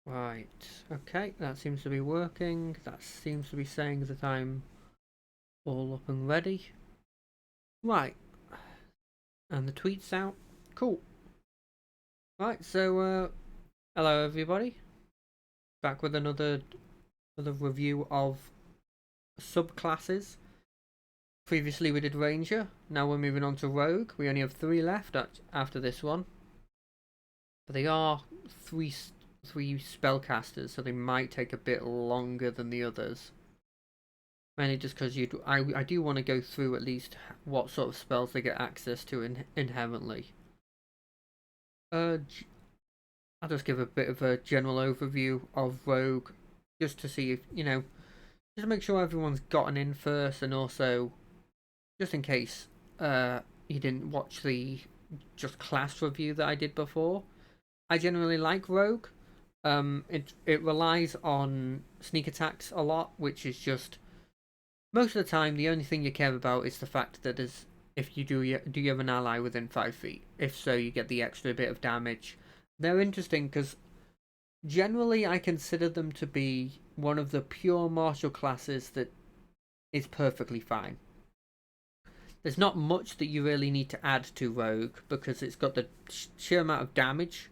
Right, okay, that seems to be working. That seems to be saying that I'm all up and ready. Right, and the tweet's out. Cool. Right, so, hello everybody. Back with another review of subclasses. Previously we did Ranger, now we're moving on to Rogue. We only have 3 left after this one. But they are three spellcasters, so they might take a bit longer than the others. Mainly just because I do want to go through at least what sort of spells they get access to inherently. I'll just give a bit of a general overview of Rogue, just to see if, just to make sure everyone's gotten in first, and also, just in case you didn't watch the just class review that I did before. I generally like Rogue. It relies on sneak attacks a lot, which is just most of the time the only thing you care about is the fact that if you have an ally within 5 feet. If so, you get the extra bit of damage. They're interesting because generally I consider them to be one of the pure martial classes that is perfectly fine. There's not much that you really need to add to Rogue because it's got the sheer amount of damage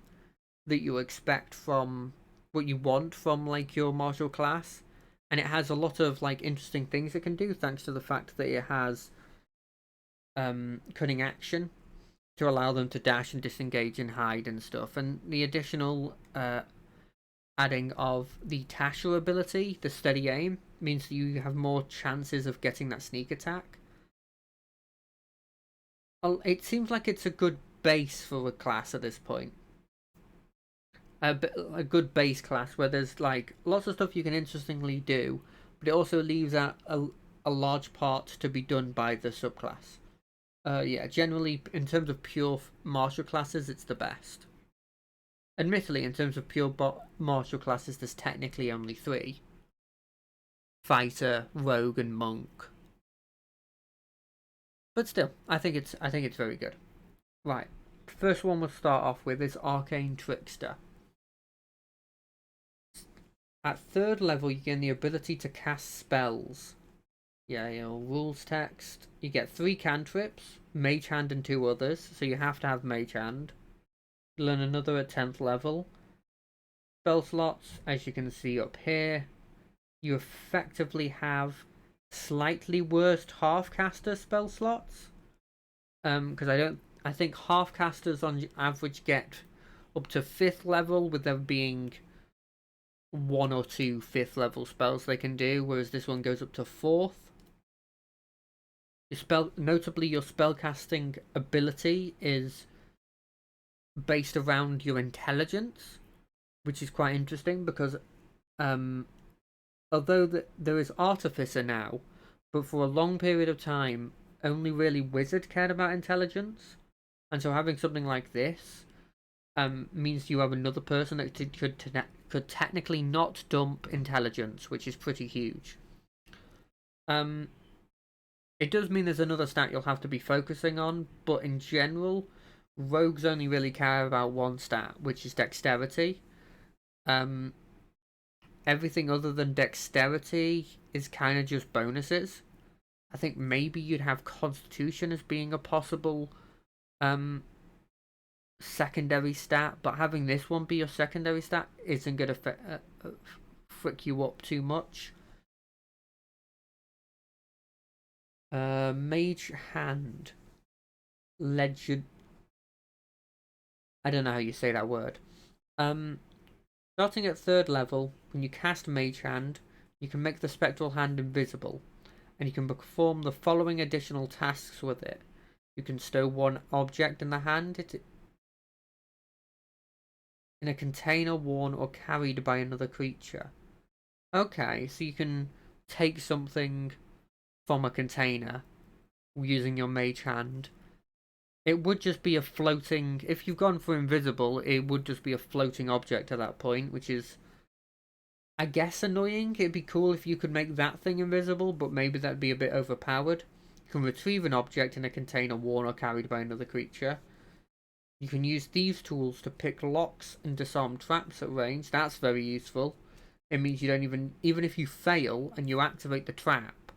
that you expect from what you want from like your martial class, and it has a lot of like interesting things it can do thanks to the fact that it has cunning action to allow them to dash and disengage and hide and stuff, and the additional adding of the Tasha ability, the steady aim, means that you have more chances of getting that sneak attack. It seems like it's a good base for a class at this point. A good base class where there's like lots of stuff you can interestingly do, but it also leaves out a large part to be done by the subclass. Yeah, generally in terms of pure martial classes, it's the best. Admittedly, in terms of pure martial classes, there's technically only 3: fighter, rogue, and monk. But still, I think it's very good. Right, first one we'll start off with is Arcane Trickster. At 3rd level, you gain the ability to cast spells. Yeah, rules text. You get 3 cantrips, Mage Hand and 2 others, so you have to have Mage Hand. You learn another at 10th level. Spell slots, as you can see up here, you effectively have slightly worse half-caster spell slots. Because I think half-casters on average get up to 5th level, with there being 1 or 2 5th level spells they can do, whereas this one goes up to 4th. Notably, your spellcasting ability is based around your intelligence, which is quite interesting because although there is Artificer now, but for a long period of time, only really Wizard cared about intelligence, and so having something like this means you have another person that could technically not dump intelligence, which is pretty huge. It does mean there's another stat you'll have to be focusing on, but in general, rogues only really care about one stat, which is dexterity. Everything other than dexterity is kind of just bonuses. I think maybe you'd have constitution as being a possible secondary stat, but having this one be your secondary stat isn't going to frick you up too much. Mage Hand. Legend. I don't know how you say that word. Starting at 3rd level, when you cast Mage Hand, you can make the Spectral Hand invisible, and you can perform the following additional tasks with it. You can stow one object in the hand in a container worn or carried by another creature. Okay, so you can take something from a container using your Mage Hand. It would just be a floating... If you've gone for invisible, it would just be a floating object at that point, which is, I guess, annoying. It'd be cool if you could make that thing invisible, but maybe that'd be a bit overpowered. You can retrieve an object in a container worn or carried by another creature. You can use these tools to pick locks and disarm traps at range. That's very useful. It means you don't even if you fail and you activate the trap,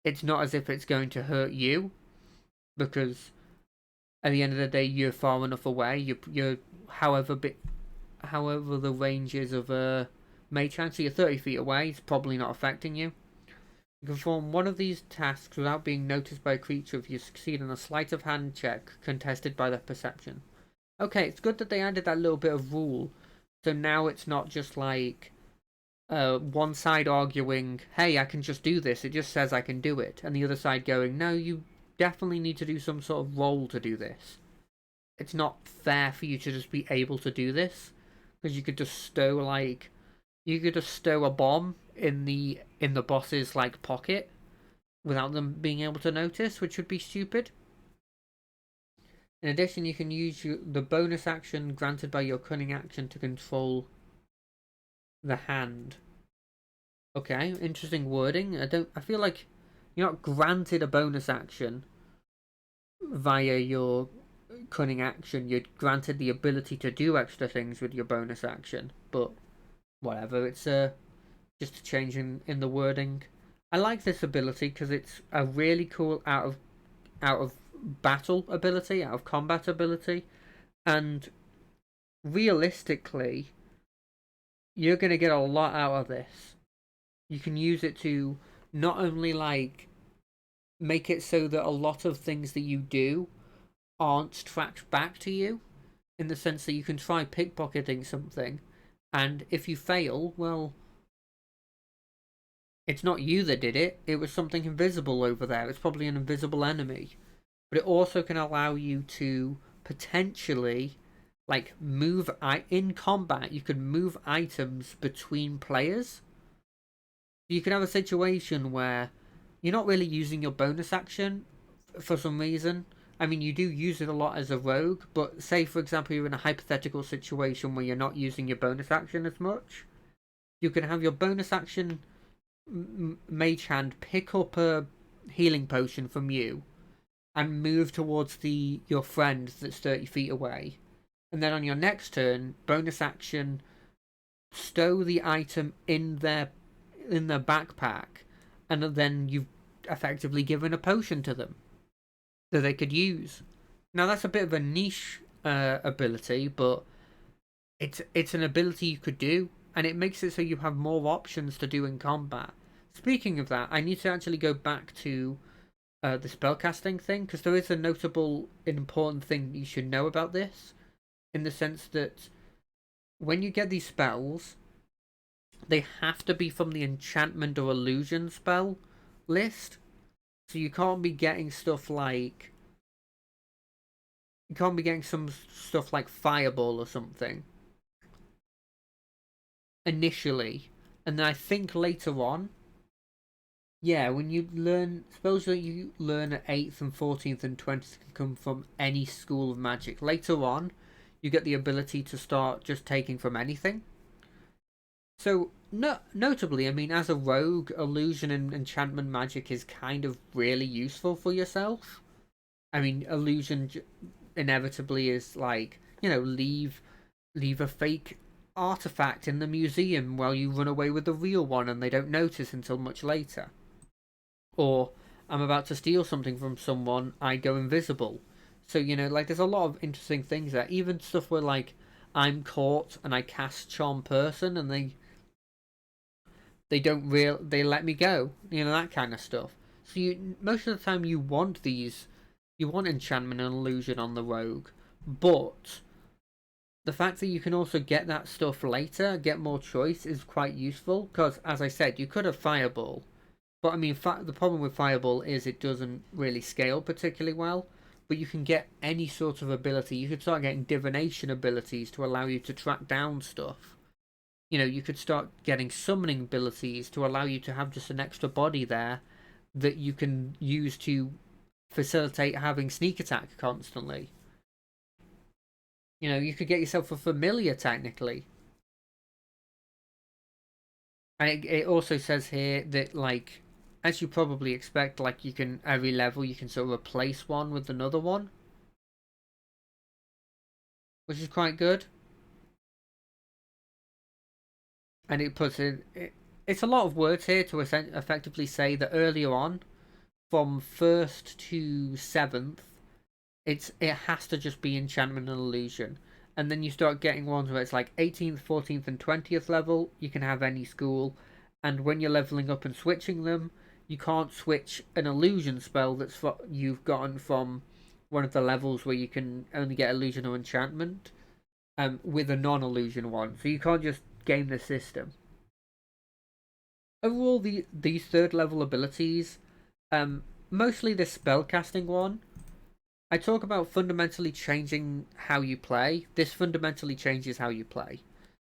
it's not as if it's going to hurt you, because at the end of the day you're far enough away. You're however the range is of a mage hand, so you're 30 feet away. It's probably not affecting you. You can perform one of these tasks without being noticed by a creature if you succeed on a sleight of hand check contested by their perception. Okay, it's good that they added that little bit of rule. So now it's not just like one side arguing, hey, I can just do this. It just says I can do it. And the other side going, no, you definitely need to do some sort of roll to do this. It's not fair for you to just be able to do this. Because you could just stow a bomb in the boss's like pocket without them being able to notice, which would be stupid. In addition, you can use the bonus action granted by your cunning action to control the hand. Okay, interesting wording. I feel like you're not granted a bonus action via your cunning action. You're granted the ability to do extra things with your bonus action, but whatever. It's just a change in the wording. I like this ability because it's a really cool out of battle ability, out of combat ability, and realistically, you're going to get a lot out of this. You can use it to not only like make it so that a lot of things that you do aren't tracked back to you, in the sense that you can try pickpocketing something, and if you fail, well, it's not you that did it. It was something invisible over there. It's probably an invisible enemy. But it also can allow you to potentially, like, move in combat. You can move items between players. You can have a situation where you're not really using your bonus action for some reason. I mean, you do use it a lot as a rogue, but say, for example, you're in a hypothetical situation where you're not using your bonus action as much. You can have your bonus action mage hand pick up a healing potion from you and move towards your friend that's 30 feet away. And then on your next turn, bonus action, stow the item in their backpack, and then you've effectively given a potion to them that they could use. Now that's a bit of a niche ability, but it's an ability you could do, and it makes it so you have more options to do in combat. Speaking of that, I need to actually go back to the spellcasting thing, because there is a notable, important thing you should know about this, in the sense that when you get these spells, they have to be from the enchantment or illusion spell list. So you can't be getting stuff like some stuff like Fireball or something initially, and then I think later on, yeah, when you learn spells that you learn at 8th and 14th and 20th can come from any school of magic. Later on, you get the ability to start just taking from anything. So, notably, I mean, as a rogue, illusion and enchantment magic is kind of really useful for yourself. I mean, illusion inevitably is like, leave a fake artifact in the museum while you run away with the real one and they don't notice until much later. Or, I'm about to steal something from someone, I go invisible. So, there's a lot of interesting things there. Even stuff where, like, I'm caught and I cast Charm Person and they let me go. That kind of stuff. So most of the time you want enchantment and illusion on the rogue, but the fact that you can also get that stuff later, get more choice, is quite useful, because as I said, you could have Fireball, but I mean the problem with Fireball is it doesn't really scale particularly well. But you can get any sort of ability. You could start getting divination abilities to allow you to track down stuff. You could start getting summoning abilities to allow you to have just an extra body there that you can use to facilitate having sneak attack constantly. You could get yourself a familiar technically. And it also says here that, like, as you probably expect, like, you can, every level, you can sort of replace one with another one. which is quite good. And it puts in it's a lot of words here to effectively say that earlier on, from first to seventh, it has to just be enchantment and illusion. And then you start getting ones where it's like 18th, 14th, and 20th level, you can have any school. And when you're leveling up and switching them, you can't switch an illusion spell that's you've gotten from one of the levels where you can only get illusion or enchantment with a non-illusion one. So you can't just game the system. Overall, these third level abilities, mostly the spellcasting one, I talk about fundamentally changing how you play. This fundamentally changes how you play.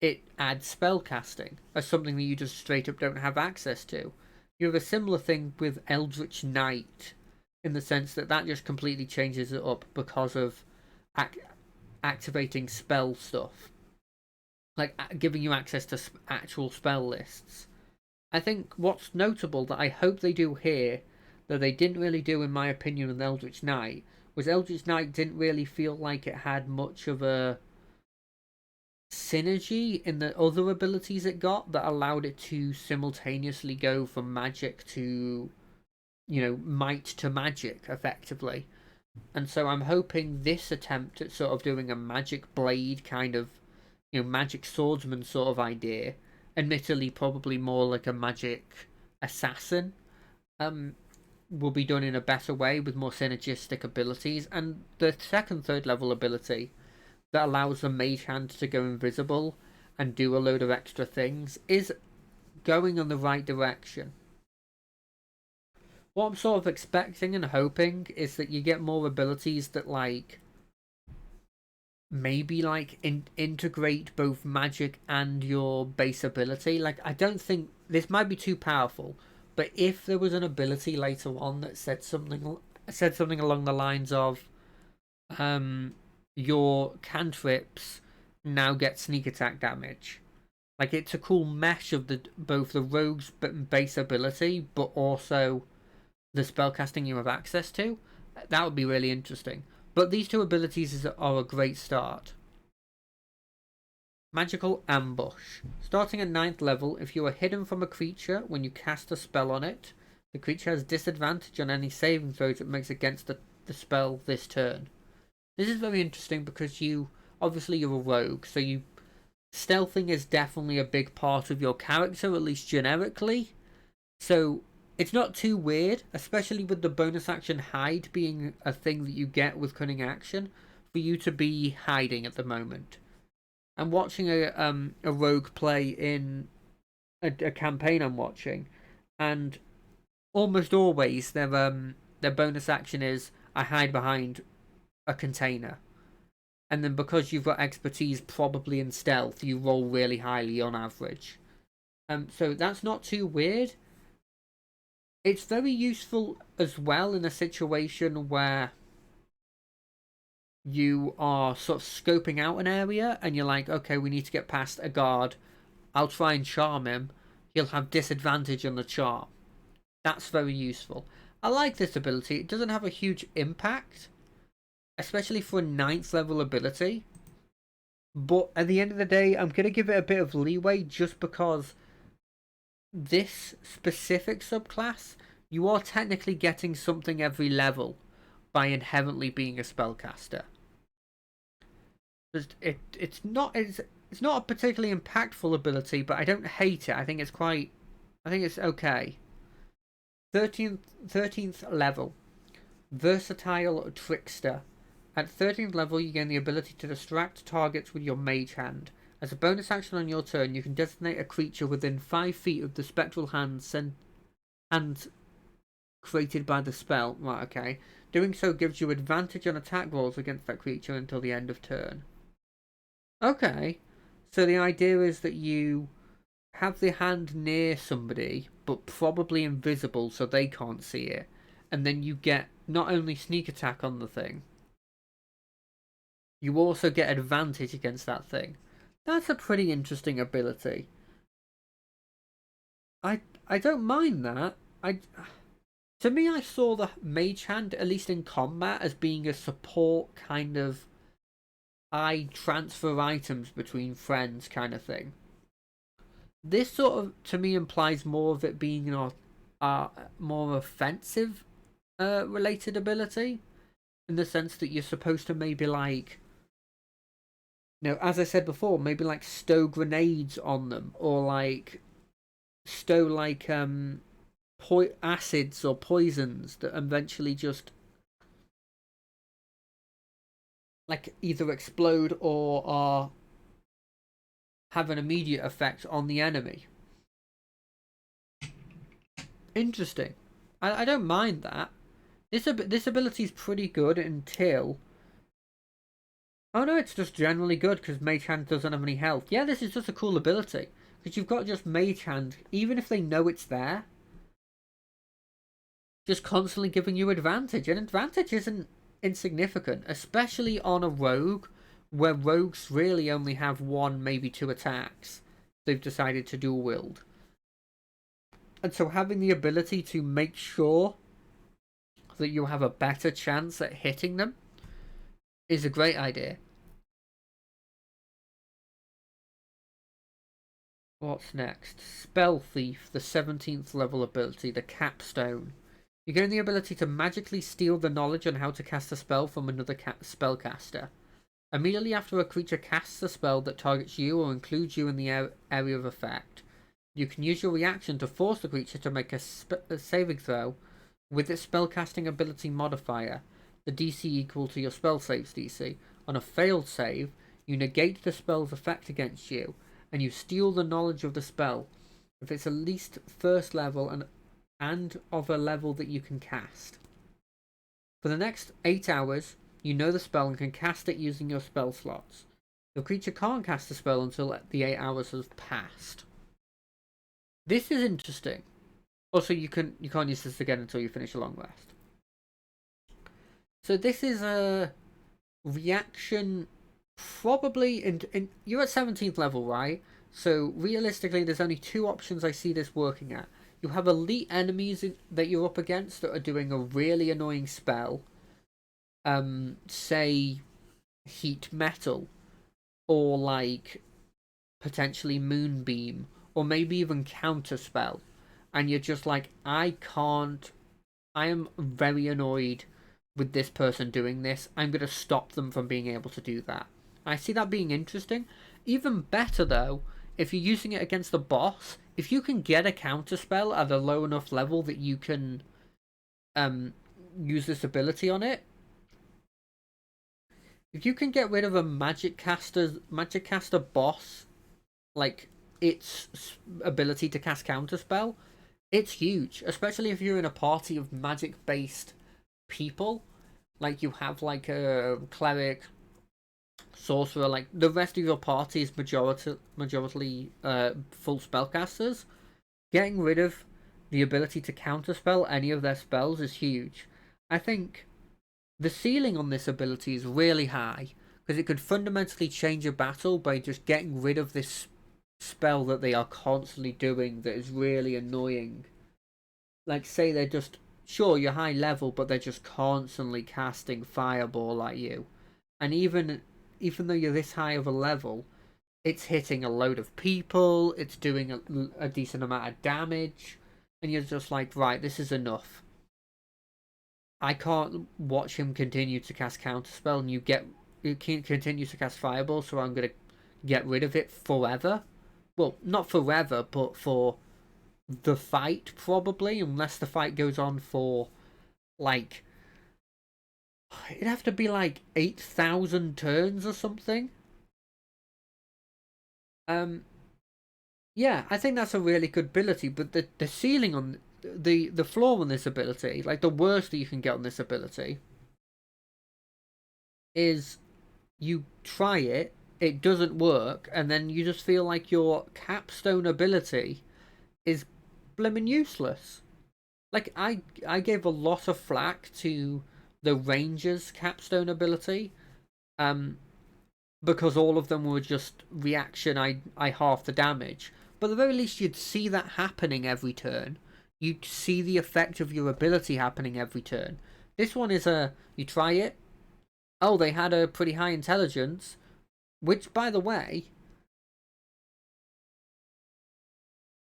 It adds spellcasting as something that you just straight up don't have access to. You have a similar thing with Eldritch Knight, in the sense that that just completely changes it up because of activating spell stuff, like giving you access to actual spell lists. I think what's notable that I hope they do here, that they didn't really do in my opinion with Eldritch Knight, was Eldritch Knight didn't really feel like it had much of a synergy in the other abilities it got that allowed it to simultaneously go from magic to, might to magic effectively. And so I'm hoping this attempt at sort of doing a magic blade kind of, magic swordsman sort of idea, admittedly probably more like a magic assassin, will be done in a better way with more synergistic abilities. And the second, third level ability that allows the mage hand to go invisible and do a load of extra things is going in the right direction. What I'm sort of expecting and hoping is that you get more abilities that maybe integrate both magic and your base ability. Like, I don't think this might be too powerful, but if there was an ability later on that said something along the lines of your cantrips now get sneak attack damage. Like, it's a cool mesh of both the rogue's base ability, but also the spellcasting you have access to. That would be really interesting. But these two abilities are a great start. Magical Ambush. Starting at 9th level, if you are hidden from a creature when you cast a spell on it, the creature has disadvantage on any saving throws it makes against the spell this turn. This is very interesting because obviously you're a rogue, so stealthing is definitely a big part of your character, at least generically. So it's not too weird, especially with the bonus action hide being a thing that you get with cunning action, for you to be hiding at the moment. I'm watching a rogue play in a campaign I'm watching, and almost always their bonus action is I hide behind a container. And then because you've got expertise probably in stealth, you roll really highly on average. So that's not too weird. It's very useful as well in a situation where you are sort of scoping out an area and you're like, okay, we need to get past a guard. I'll try and charm him. He'll have disadvantage on the charm. That's very useful. I like this ability. It doesn't have a huge impact, especially for a 9th level ability. But at the end of the day, I'm going to give it a bit of leeway just because this specific subclass, you are technically getting something every level by inherently being a spellcaster. It's not a particularly impactful ability, but I don't hate it. I think it's okay. 13th level. Versatile Trickster. At 13th level, you gain the ability to distract targets with your mage hand. As a bonus action on your turn, you can designate a creature within 5 feet of the spectral hand created by the spell. Right, okay. Doing so gives you advantage on attack rolls against that creature until the end of turn. Okay. So the idea is that you have the hand near somebody, but probably invisible so they can't see it. And then you get not only sneak attack on the thing, you also get advantage against that thing. That's a pretty interesting ability. I don't mind that. To me, I saw the mage hand, at least in combat, as being a support kind of I transfer items between friends kind of thing. This sort of, to me, implies more of it being an more offensive related ability, in the sense that you're supposed to maybe like, as I said before, maybe like stow grenades on them, or like stow like acids or poisons that eventually just like either explode or are have an immediate effect on the enemy. Interesting. I don't mind that. This ability is pretty good until. Oh no, it's just generally good because Mage Hand doesn't have any health. Yeah, this is just a cool ability because you've got just Mage Hand, even if they know it's there, just constantly giving you advantage, and advantage isn't insignificant, especially on a rogue, where rogues really only have one, maybe two attacks they've decided to dual wield. And so having the ability to make sure that you have a better chance at hitting them is a great idea. What's next? Spell Thief, the 17th level ability, the Capstone. You gain the ability to magically steal the knowledge on how to cast a spell from another spellcaster. Immediately after a creature casts a spell that targets you or includes you in the area of effect, you can use your reaction to force the creature to make a saving throw with its spellcasting ability modifier, the DC equal to your spell save's DC. On a failed save, you negate the spell's effect against you, and you steal the knowledge of the spell if it's at least first level and of a level that you can cast. For the next 8 hours, you know the spell and can cast it using your spell slots. The creature can't cast the spell until the 8 hours has passed. This is interesting. Also, you can't use this again until you finish a long rest. So this is a reaction, probably in you're at 17th level, right? So realistically, there's only two options I see this working at. You have elite enemies that you're up against that are doing a really annoying spell. Say heat metal, or like potentially moonbeam, or maybe even counterspell, and you're just like, I am very annoyed with this person doing this. I'm going to stop them from being able to do that. I see that being interesting. Even better though, if you're using it against the boss, if you can get a counterspell at a low enough level that you can use this ability on it, if you can get rid of a magic caster boss, like its ability to cast counterspell, it's huge. Especially if you're in a party of magic based people, like you have like a cleric, sorcerer, like the rest of your party is majority full spellcasters. Getting rid of the ability to counterspell any of their spells is huge. I think the ceiling on this ability is really high because it could fundamentally change a battle by just getting rid of this spell that they are constantly doing that is really annoying. Like, say they're just, sure, you're high level, but they're just constantly casting fireball at you. And even though you're this high of a level, it's hitting a load of people, it's doing a decent amount of damage, and you're just like, right, this is enough. I can't watch him continue to cast counterspell, and you can't continue to cast fireball, so I'm gonna get rid of it forever. Well, not forever, but for the fight, probably, unless the fight goes on for like, it'd have to be like 8,000 turns or something. Yeah, I think that's a really good ability, but the ceiling on the floor on this ability, like the worst that you can get on this ability, is you try it, it doesn't work, and then you just feel like your capstone ability is blimmin' useless. Like I gave a lot of flack to the Ranger's capstone ability, because all of them were just reaction. I half the damage, but at the very least you'd see that happening every turn. You'd see the effect of your ability happening every turn. This one is you try it. Oh, they had a pretty high intelligence. which, by the way,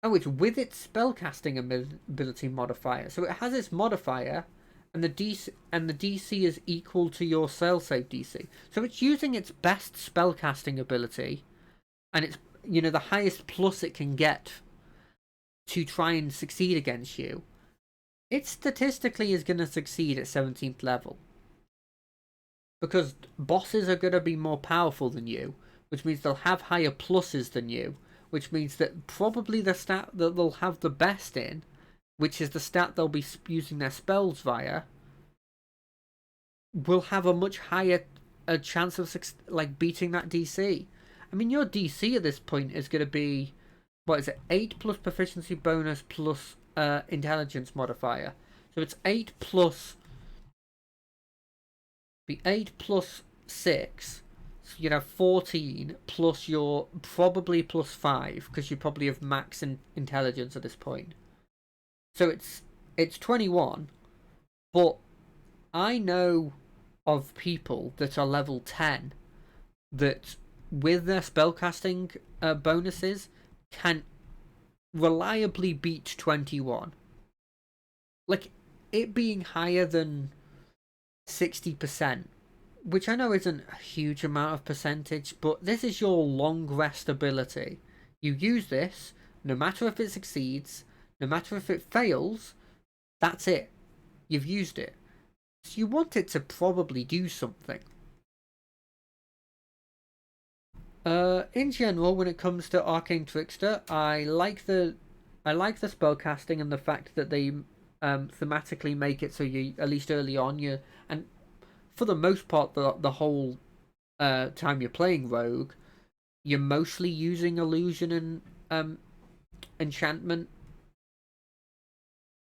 oh, it's with its spellcasting ability modifier. So it has its modifier, and the DC is equal to your spell save DC. So it's using its best spellcasting ability, and it's, you know, the highest plus it can get to try and succeed against you. It statistically is going to succeed at 17th level. Because bosses are going to be more powerful than you, which means they'll have higher pluses than you, which means that probably the stat that they'll have the best in, which is the stat they'll be using their spells via, will have a much higher chance of like beating that DC. I mean, your DC at this point is going to be, what is it, 8 plus proficiency bonus plus intelligence modifier. So it's 8 plus, be 8 plus 6. So you'd have 14 plus your probably plus 5, because you probably have max intelligence at this point. So it's 21, but I know of people that are level 10 that, with their spellcasting bonuses, can reliably beat 21. Like, it being higher than 60%, which I know isn't a huge amount of percentage, but this is your long rest ability. You use this, no matter if it succeeds, no matter if it fails, that's it. You've used it. So you want it to probably do something. In general, when it comes to Arcane Trickster, I like the spellcasting and the fact that they thematically make it so you, at least early on, and for the most part, the whole time you're playing Rogue, you're mostly using illusion and enchantment,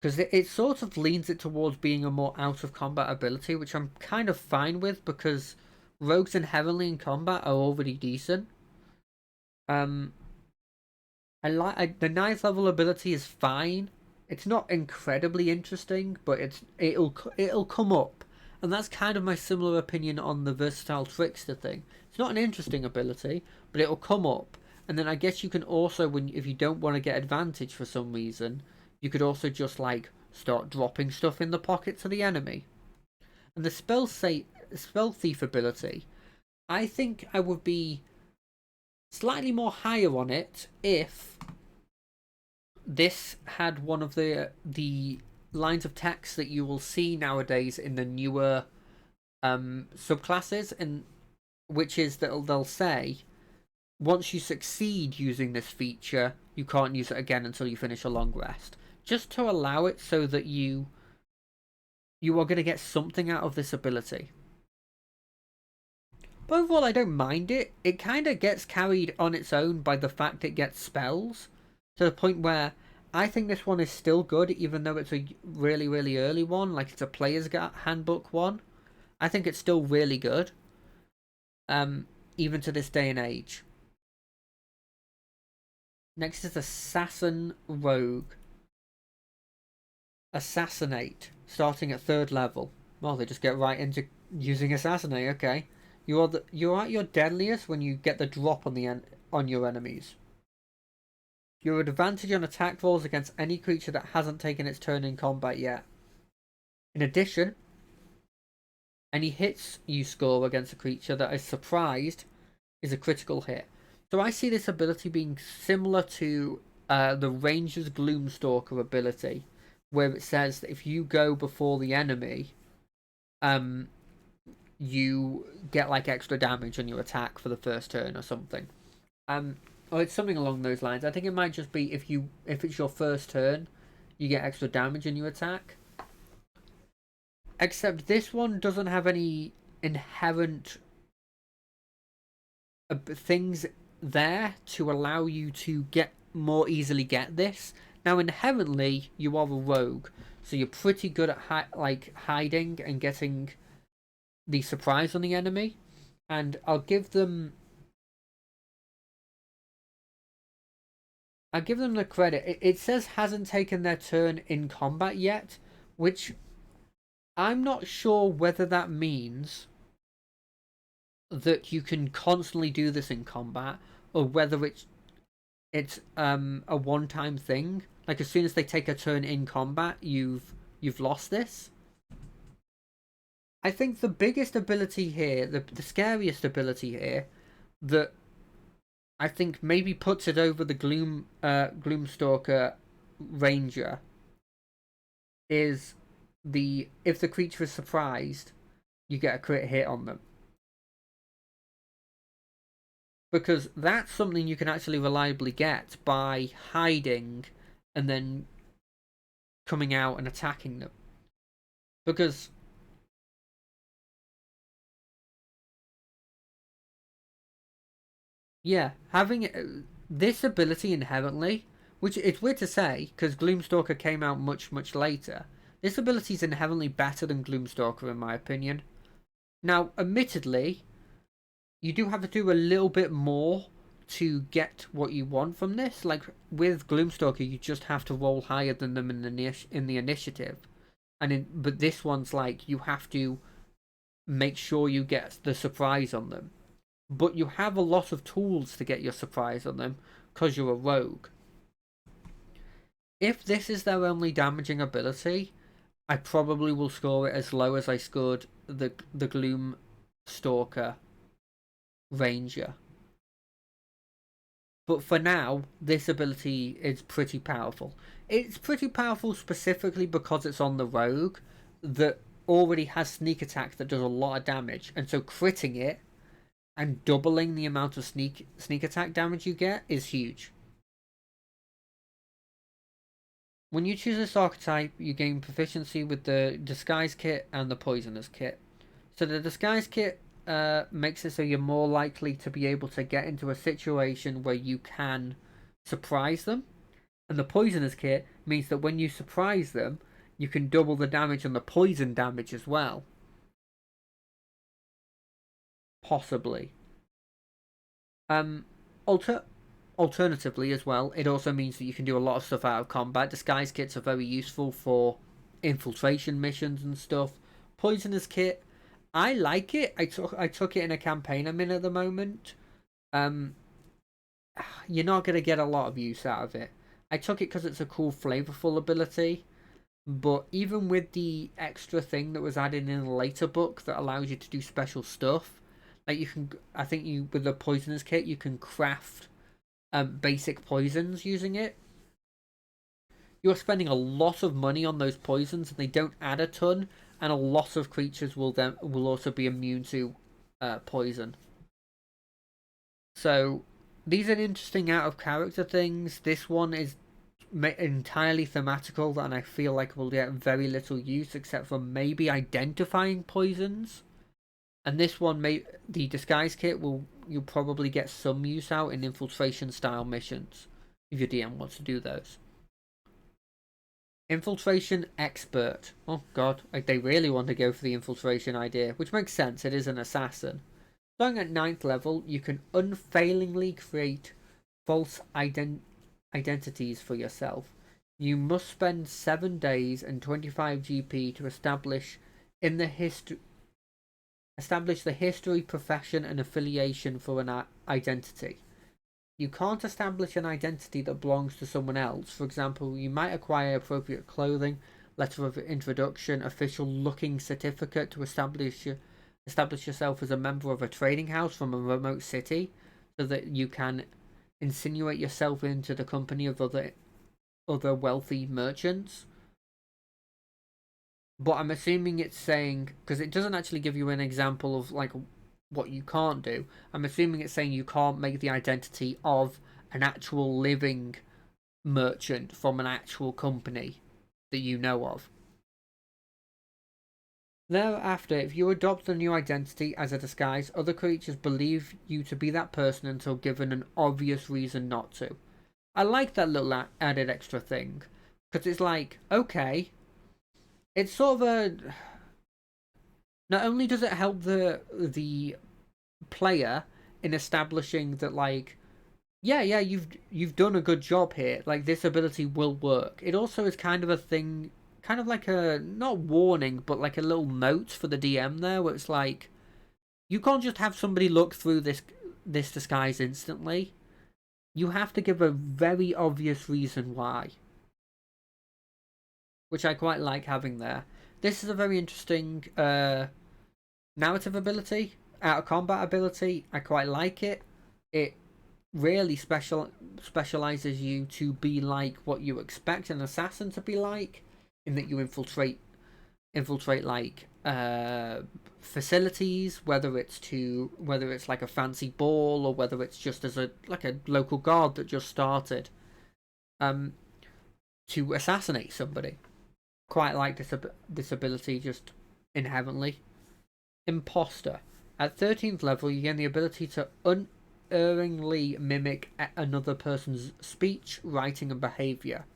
because it sort of leans it towards being a more out of combat ability, which I'm kind of fine with, because rogues inherently in combat are already decent. I like the 9th level ability is fine. It's not incredibly interesting, but it'll come up, and that's kind of my similar opinion on the versatile Trickster thing. It's not an interesting ability, but it'll come up, and then I guess you can also, if you don't want to get advantage for some reason, you could also just like start dropping stuff in the pockets of the enemy. And the spell thief ability, I think I would be slightly more higher on it if this had one of the lines of text that you will see nowadays in the newer subclasses, and which is that they'll say, once you succeed using this feature, you can't use it again until you finish a long rest, just to allow it so that you are going to get something out of this ability. But overall, I don't mind it. It kind of gets carried on its own by the fact it gets spells, to the point where I think this one is still good, even though it's a really, really early one, like it's a player's handbook one. I think it's still really good, even to this day and age. Next is Assassin Rogue. Assassinate, starting at 3rd level. Well, they just get right into using Assassinate. Okay, you're at your deadliest when you get the drop on your enemies. You're at advantage on attack rolls against any creature that hasn't taken its turn in combat yet. In addition, any hits you score against a creature that is surprised is a critical hit. So I see this ability being similar to the Ranger's Gloomstalker ability, where it says that if you go before the enemy, you get like extra damage on your attack for the first turn or something. Or it's something along those lines. I think it might just be if it's your first turn, you get extra damage in your attack. Except this one doesn't have any inherent things there to allow you to more easily get this. Now, inherently, you are a rogue, so you're pretty good at hiding and getting the surprise on the enemy. And I'll give them the credit. It says hasn't taken their turn in combat yet, which I'm not sure whether that means that you can constantly do this in combat, or whether it's a one-time thing. Like as soon as they take a turn in combat, you've lost this. I think the biggest ability here, the scariest ability here, that I think maybe puts it over the Gloomstalker Ranger, is if the creature is surprised, you get a crit hit on them. Because that's something you can actually reliably get by hiding and then coming out and attacking them. Because yeah, having this ability inherently, which it's weird to say because Gloomstalker came out much later. This ability is inherently better than Gloomstalker in my opinion. Now, admittedly, you do have to do a little bit more to get what you want from this. Like with Gloomstalker, you just have to roll higher than them in the initiative, but this one's like you have to make sure you get the surprise on them. But you have a lot of tools to get your surprise on them because you're a rogue. If this is their only damaging ability, I probably will score it as low as I scored the Gloom Stalker Ranger. But for now, this ability is pretty powerful. It's pretty powerful specifically because it's on the rogue that already has sneak attack that does a lot of damage, and so critting it and doubling the amount of sneak attack damage you get is huge. When you choose this archetype, you gain proficiency with the Disguise Kit and the Poisoner's Kit. So the Disguise Kit makes it so you're more likely to be able to get into a situation where you can surprise them. And the Poisoner's Kit means that when you surprise them, you can double the damage on the poison damage as well. Possibly. Alternatively as well, it also means that you can do a lot of stuff out of combat. Disguise kits are very useful for infiltration missions and stuff. Poisoner's kit, I like it. I took it in a campaign I'm in at the moment. You're not going to get a lot of use out of it. I took it because it's a cool, flavorful ability. But even with the extra thing that was added in a later book that allows you to do special stuff, like you can, I think you with the Poisoner's kit you can craft basic poisons using it. You're spending a lot of money on those poisons, and they don't add a ton. And a lot of creatures will also be immune to poison. So these are interesting out of character things. This one is entirely thematical, and I feel like will get very little use except for maybe identifying poisons. And this one, the disguise kit you'll probably get some use out in infiltration style missions if your DM wants to do those. Infiltration expert. Oh god, like they really want to go for the infiltration idea, which makes sense. It is an assassin. Starting at 9th level, you can unfailingly create false identities for yourself. You must spend 7 days and 25 GP to establish the history, profession, and affiliation for an identity. You can't establish an identity that belongs to someone else. For example, you might acquire appropriate clothing, letter of introduction, official looking certificate to establish yourself as a member of a trading house from a remote city, so that you can insinuate yourself into the company of other wealthy merchants. But I'm assuming it's saying, because it doesn't actually give you an example of like what you can't do. I'm assuming it's saying you can't make the identity of an actual living merchant from an actual company that you know of. Thereafter, if you adopt a new identity as a disguise, other creatures believe you to be that person until given an obvious reason not to. I like that little added extra thing, because it's like, okay, it's sort of a... Not only does it help the player in establishing that, like, yeah, you've done a good job here. Like, this ability will work. It also is kind of a thing, kind of like a, not warning, but like a little note for the DM there, where it's like, You can't just have somebody look through this disguise instantly. You have to give a very obvious reason why, which I quite like having there. This is a very interesting narrative ability, out of combat ability. I quite like it. It really specializes you to be like what you expect an assassin to be like, in that you infiltrate like facilities, whether it's like a fancy ball, or whether it's just as a local guard that just started to assassinate somebody. Quite like this ability just inherently. Imposter. At 13th level, you gain the ability to unerringly mimic another person's speech, writing, and behavior.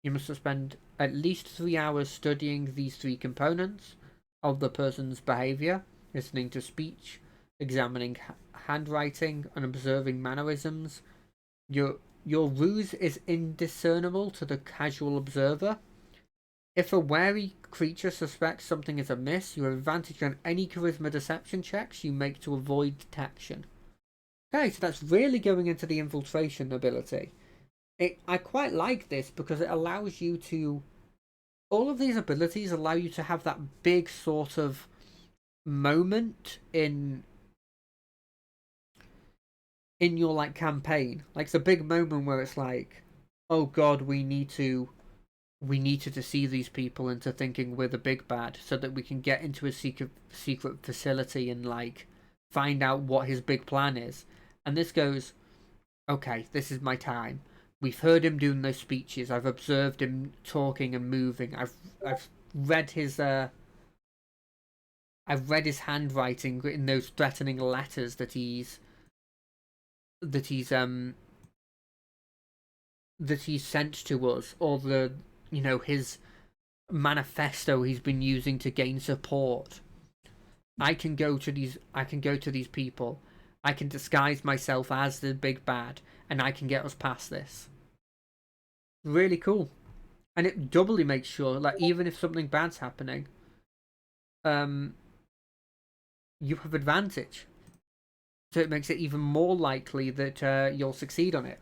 You must spend at least 3 hours studying these 3 components of the person's behavior, listening to speech, examining handwriting, and observing mannerisms. Your ruse is indiscernible to the casual observer. If a wary creature suspects something is amiss, you have advantage on any charisma deception checks you make to avoid detection. Okay, so that's really going into the infiltration ability. I quite like this because it allows you to... All of these abilities allow you to have that big sort of moment in your like campaign. Like, it's a big moment where it's like, oh god, we need to deceive these people into thinking we're the big bad, so that we can get into a secret facility and like find out what his big plan is. And this goes, okay, this is my time. We've heard him doing those speeches. I've observed him talking and moving. I've read his handwriting in those threatening letters that he's sent to us, or his manifesto he's been using to gain support. I can go to these people. I can disguise myself as the big bad, and I can get us past this. Really cool. And it doubly makes sure, like, even if something bad's happening, you have advantage. So it makes it even more likely that you'll succeed on it.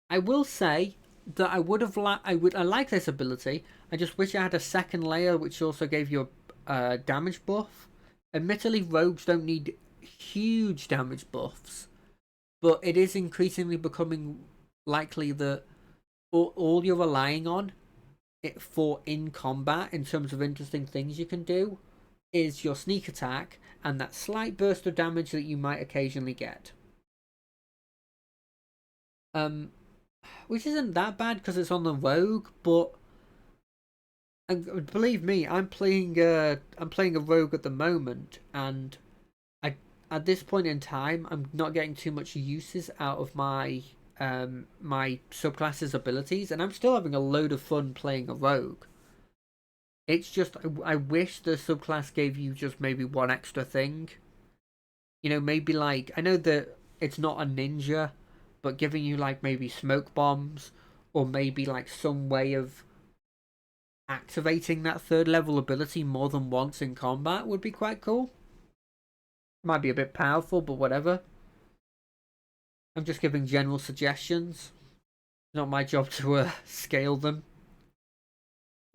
I will say that I like this ability. I just wish I had a second layer which also gave you a damage buff. Admittedly, rogues don't need huge damage buffs, but it is increasingly becoming likely that all you're relying on it for in combat, in terms of interesting things you can do, is your sneak attack and that slight burst of damage that you might occasionally get. Which isn't that bad because it's on the rogue, but believe me, I'm playing a rogue at the moment, and at this point in time, I'm not getting too much uses out of my my subclasses abilities, and I'm still having a load of fun playing a rogue. It's just I wish the subclass gave you just maybe one extra thing. Maybe like, I know that it's not a ninja, but giving you like maybe smoke bombs, or maybe like some way of activating that 3rd level ability more than once in combat would be quite cool. Might be a bit powerful, but whatever. I'm just giving general suggestions. Not my job to scale them.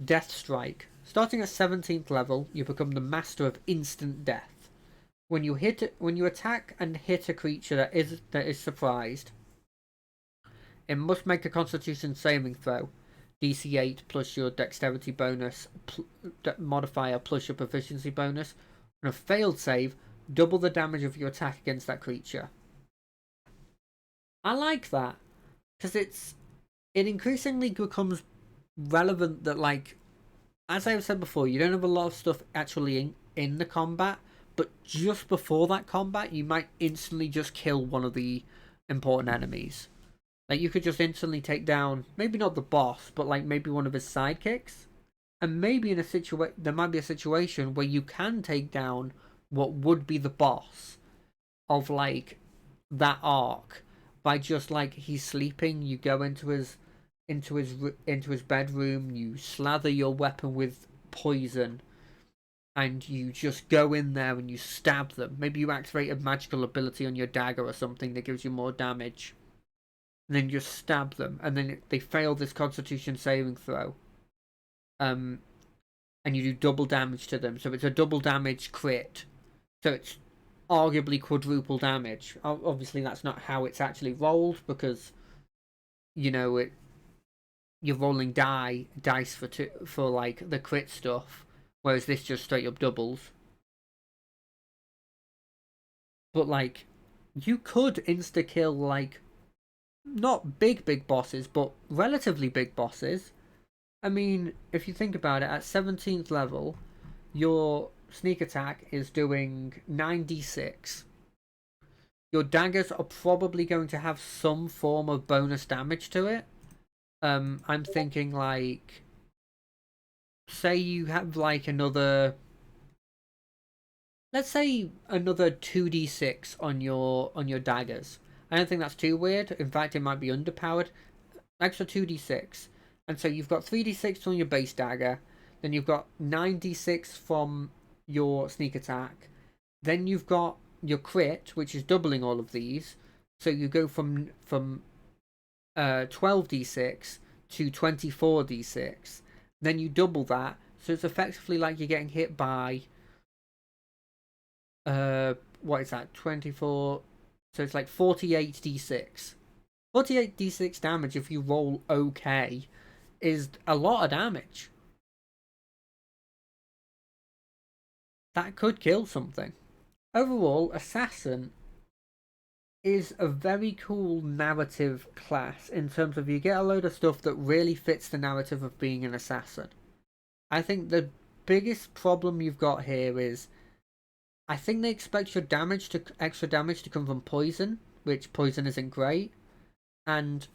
Death Strike. Starting at 17th level, you become the master of instant death. When you attack and hit a creature that is surprised, it must make a Constitution saving throw. DC 8 plus your dexterity bonus modifier plus your proficiency bonus. On a failed save, double the damage of your attack against that creature. I like that, because it increasingly becomes relevant that, like, as I've said before, you don't have a lot of stuff actually in the combat, but just before that combat, you might instantly just kill one of the important enemies. Like, you could just instantly take down, maybe not the boss, but like maybe one of his sidekicks. And maybe there might be a situation where you can take down what would be the boss of like that arc by just like, he's sleeping, you go into his bedroom, you slather your weapon with poison, and you just go in there and you stab them. Maybe you activate a magical ability on your dagger or something that gives you more damage. And then you just stab them, and then they fail this Constitution saving throw. And you do double damage to them. So it's a double damage crit. So it's arguably quadruple damage. Obviously, that's not how it's actually rolled, because you're rolling dice for like the crit stuff, whereas this just straight up doubles. But like, you could insta kill like not big bosses, but relatively big bosses. I mean, if you think about it, at 17th level, your sneak attack is doing 9d6. Your daggers are probably going to have some form of bonus damage to it. I'm thinking like, say you have like another, let's say another 2d6 on your daggers. I don't think that's too weird. In fact, it might be underpowered. Extra 2d6. And so you've got 3d6 on your base dagger. Then you've got 9d6 from your sneak attack. Then you've got your crit, which is doubling all of these. So you go from 12d6 to 24d6. Then you double that. So it's effectively like you're getting hit by what is that? 24. So it's like 48d6. 48d6 damage if you roll okay is a lot of damage. That could kill something. Overall, Assassin is a very cool narrative class in terms of you get a load of stuff that really fits the narrative of being an assassin. I think the biggest problem you've got here is I think they expect your extra damage to come from poison, which poison isn't great, and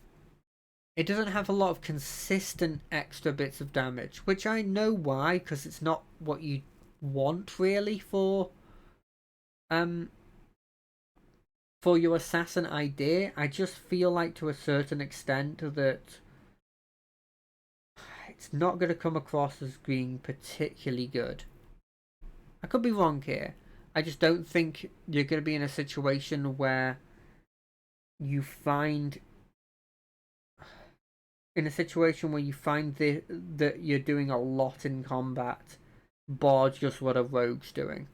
it doesn't have a lot of consistent extra bits of damage, which I know why, because it's not what you want really for your assassin idea. I just feel like to a certain extent that it's not going to come across as being particularly good. I could be wrong here. I just don't think you're going to be in a situation where you find that you're doing a lot in combat, bar just what a rogue's doing.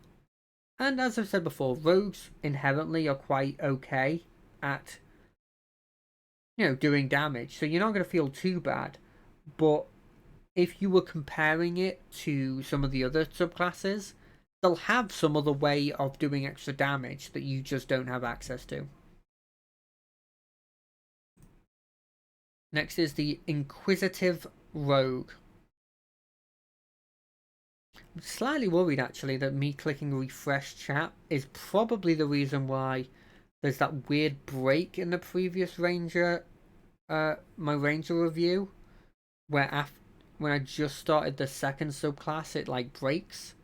And as I've said before, rogues inherently are quite okay at doing damage, so you're not going to feel too bad. But if you were comparing it to some of the other subclasses, they'll have some other way of doing extra damage that you just don't have access to. Next is the Inquisitive Rogue. I'm slightly worried actually that me clicking refresh chat is probably the reason why there's that weird break in the previous Ranger, my Ranger review, where when I just started the second subclass it like breaks.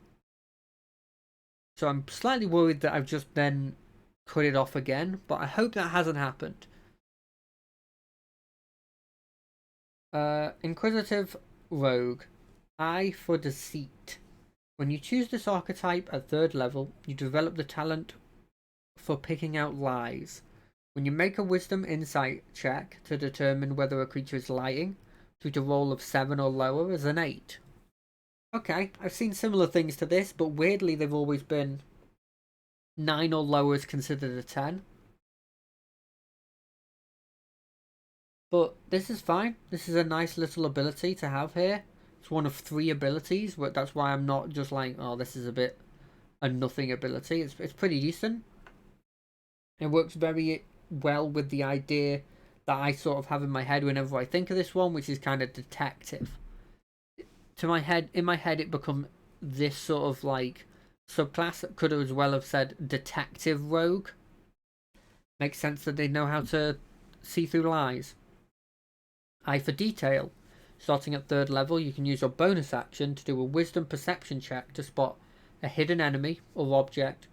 So I'm slightly worried that I've just then cut it off again, but I hope that hasn't happened. Inquisitive Rogue. Eye for Deceit. When you choose this archetype at 3rd level, you develop the talent for picking out lies. When you make a Wisdom Insight check to determine whether a creature is lying, treat a roll of 7 or lower as an 8. Okay, I've seen similar things to this, but weirdly they've always been 9 or lower is considered a 10. But this is fine. This is a nice little ability to have here. It's one of 3 abilities, but that's why I'm not just like, oh, this is a nothing ability. It's pretty decent. It works very well with the idea that I sort of have in my head whenever I think of this one, which is kind of detective. In my head, it becomes this sort of like subclass that could as well have said Detective Rogue. Makes sense that they know how to see through lies. Eye for Detail. Starting at 3rd level, you can use your bonus action to do a Wisdom Perception check to spot a hidden enemy or object,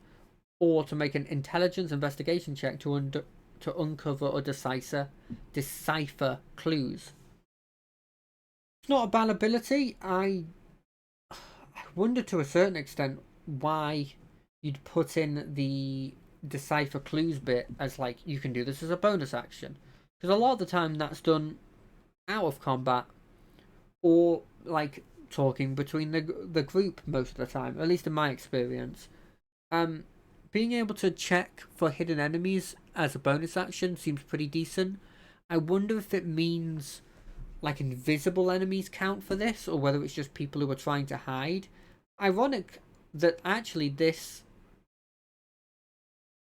or to make an Intelligence Investigation check to uncover or decipher clues. It's not a bad ability. I wonder to a certain extent why you'd put in the decipher clues bit as like you can do this as a bonus action, because a lot of the time that's done out of combat or like talking between the group most of the time, at least in my experience. Being able to check for hidden enemies as a bonus action seems pretty decent. I wonder if it means like invisible enemies count for this, or whether it's just people who are trying to hide. Ironic that actually this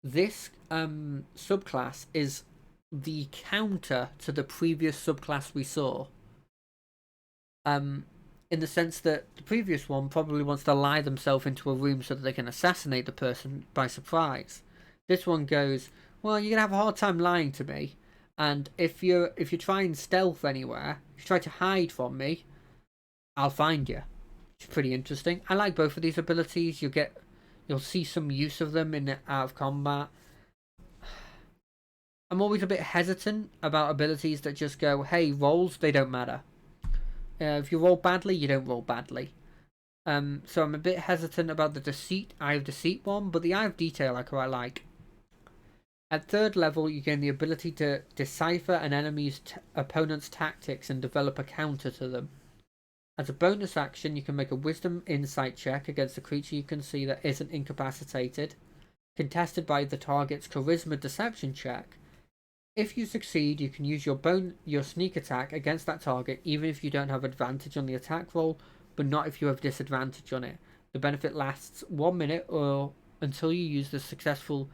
subclass is the counter to the previous subclass we saw. In the sense that the previous one probably wants to lie themselves into a room so that they can assassinate the person by surprise. This one goes, well, you're gonna have a hard time lying to me, and if you try and stealth anywhere, if you try to hide from me, I'll find you. It's pretty interesting. I like both of these abilities. You'll see some use of them in out of combat. I'm always a bit hesitant about abilities that just go, hey, rolls, they don't matter. If you roll badly, you don't roll badly. So I'm a bit hesitant about the Eye of Deceit one, but the Eye of Detail I quite like. At 3rd level, you gain the ability to decipher an enemy's opponent's tactics and develop a counter to them. As a bonus action, you can make a Wisdom Insight check against a creature you can see that isn't incapacitated, contested by the target's Charisma Deception check. If you succeed, you can use your sneak attack against that target, even if you don't have advantage on the attack roll, but not if you have disadvantage on it. The benefit lasts 1 minute or until you successfully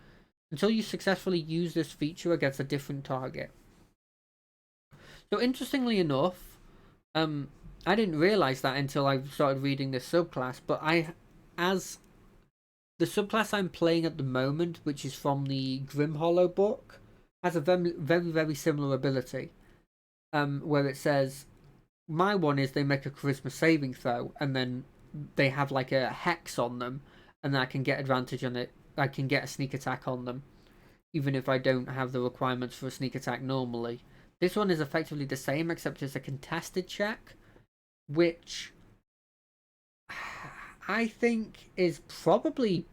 use this feature against a different target. So interestingly enough, I didn't realize that until I started reading this subclass, but as the subclass I'm playing at the moment, which is from the Grimhollow book, has a very, very, very similar ability. Where it says, my one is they make a charisma saving throw, and then they have like a hex on them, and I can get advantage on it. I can get a sneak attack on them, even if I don't have the requirements for a sneak attack normally. This one is effectively the same, except it's a contested check, which I think is probably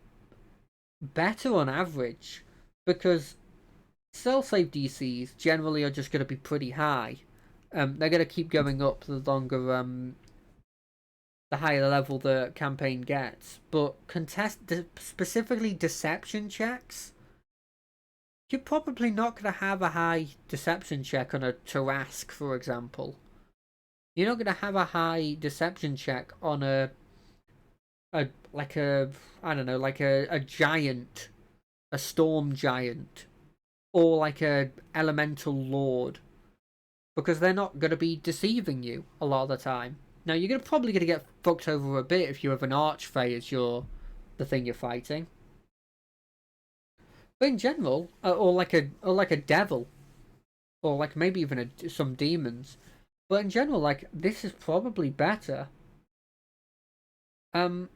better on average, because cell save DCs generally are just going to be pretty high. They're going to keep going up the longer, the higher level the campaign gets. But specifically deception checks, you're probably not going to have a high deception check on a Tarrasque, for example. You're not going to have a high deception check on a giant, a storm giant, or like a elemental lord, because they're not going to be deceiving you a lot of the time. Now you're probably going to get fucked over a bit if you have an archfey as the thing you're fighting, but in general, or like a devil, or like maybe even some demons. But in general, like, this is probably better. The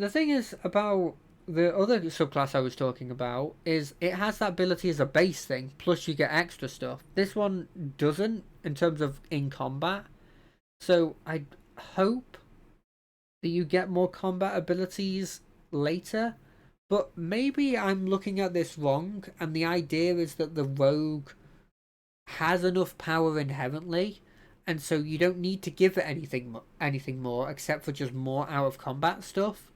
thing is about the other subclass I was talking about is it has that ability as a base thing, plus you get extra stuff. This one doesn't, in terms of in combat. So I hope that you get more combat abilities later. But maybe I'm looking at this wrong, and the idea is that the rogue has enough power inherently, and so you don't need to give it anything more except for just more out of combat stuff,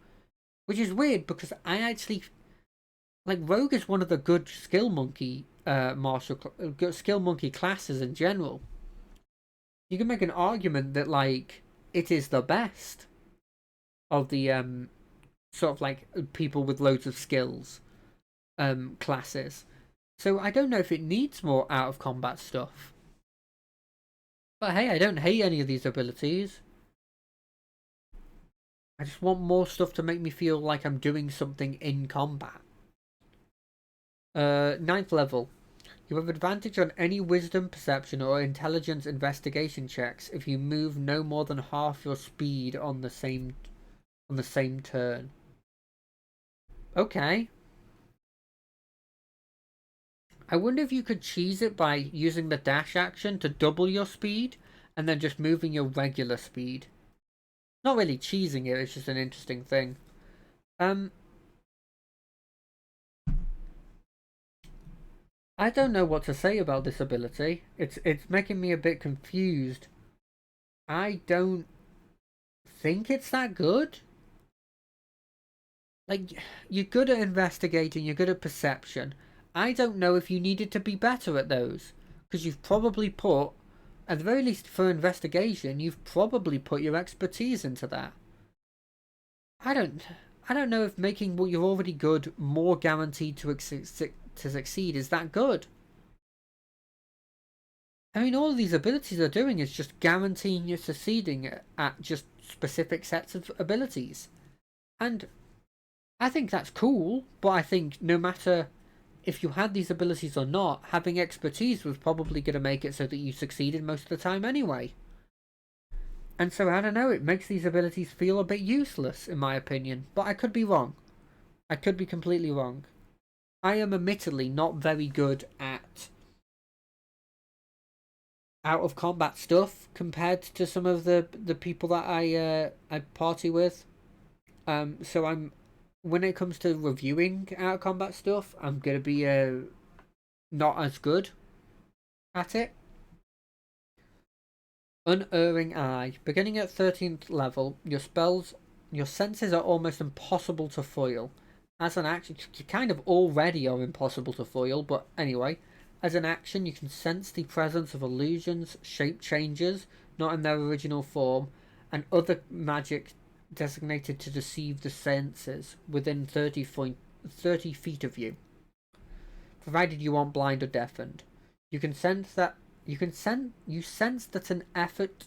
which is weird because I actually like Rogue is one of the good skill monkey skill monkey classes in general. You can make an argument that like it is the best of the sort of like people with loads of skills classes. So I don't know if it needs more out of combat stuff. But hey, I don't hate any of these abilities. I just want more stuff to make me feel like I'm doing something in combat. 9th level. You have advantage on any wisdom, perception, or intelligence investigation checks if you move no more than half your speed on the same turn. Okay. I wonder if you could cheese it by using the dash action to double your speed and then just moving your regular speed. Not really cheesing it, it's just an interesting thing. Um, I don't know what to say about this ability. It's making me a bit confused. I don't think it's that good. Like, you're good at investigating, you're good at perception. I don't know if you needed to be better at those. Because you've probably put, at the very least for investigation, you've probably put your expertise into that. I don't I don't know if making what you're already good more guaranteed to succeed is that good. I mean, all of these abilities are doing is just guaranteeing you succeeding at just specific sets of abilities. And I think that's cool, but I think no matter if you had these abilities or not, having expertise was probably going to make it so that you succeeded most of the time anyway. And so, I don't know, it makes these abilities feel a bit useless, in my opinion. But I could be wrong. I could be completely wrong. I am admittedly not very good at out of combat stuff compared to some of the people that I party with. So I'm when it comes to reviewing out of combat stuff, I'm gonna be not as good at it. Unerring Eye. Beginning at 13th level, your senses are almost impossible to foil. As an action, you kind of already are impossible to foil, but anyway. As an action, you can sense the presence of illusions, shape changes, not in their original form, and other magic designated to deceive the senses within 30 feet of you, provided you aren't blind or deafened. You can sense that you sense that an effort.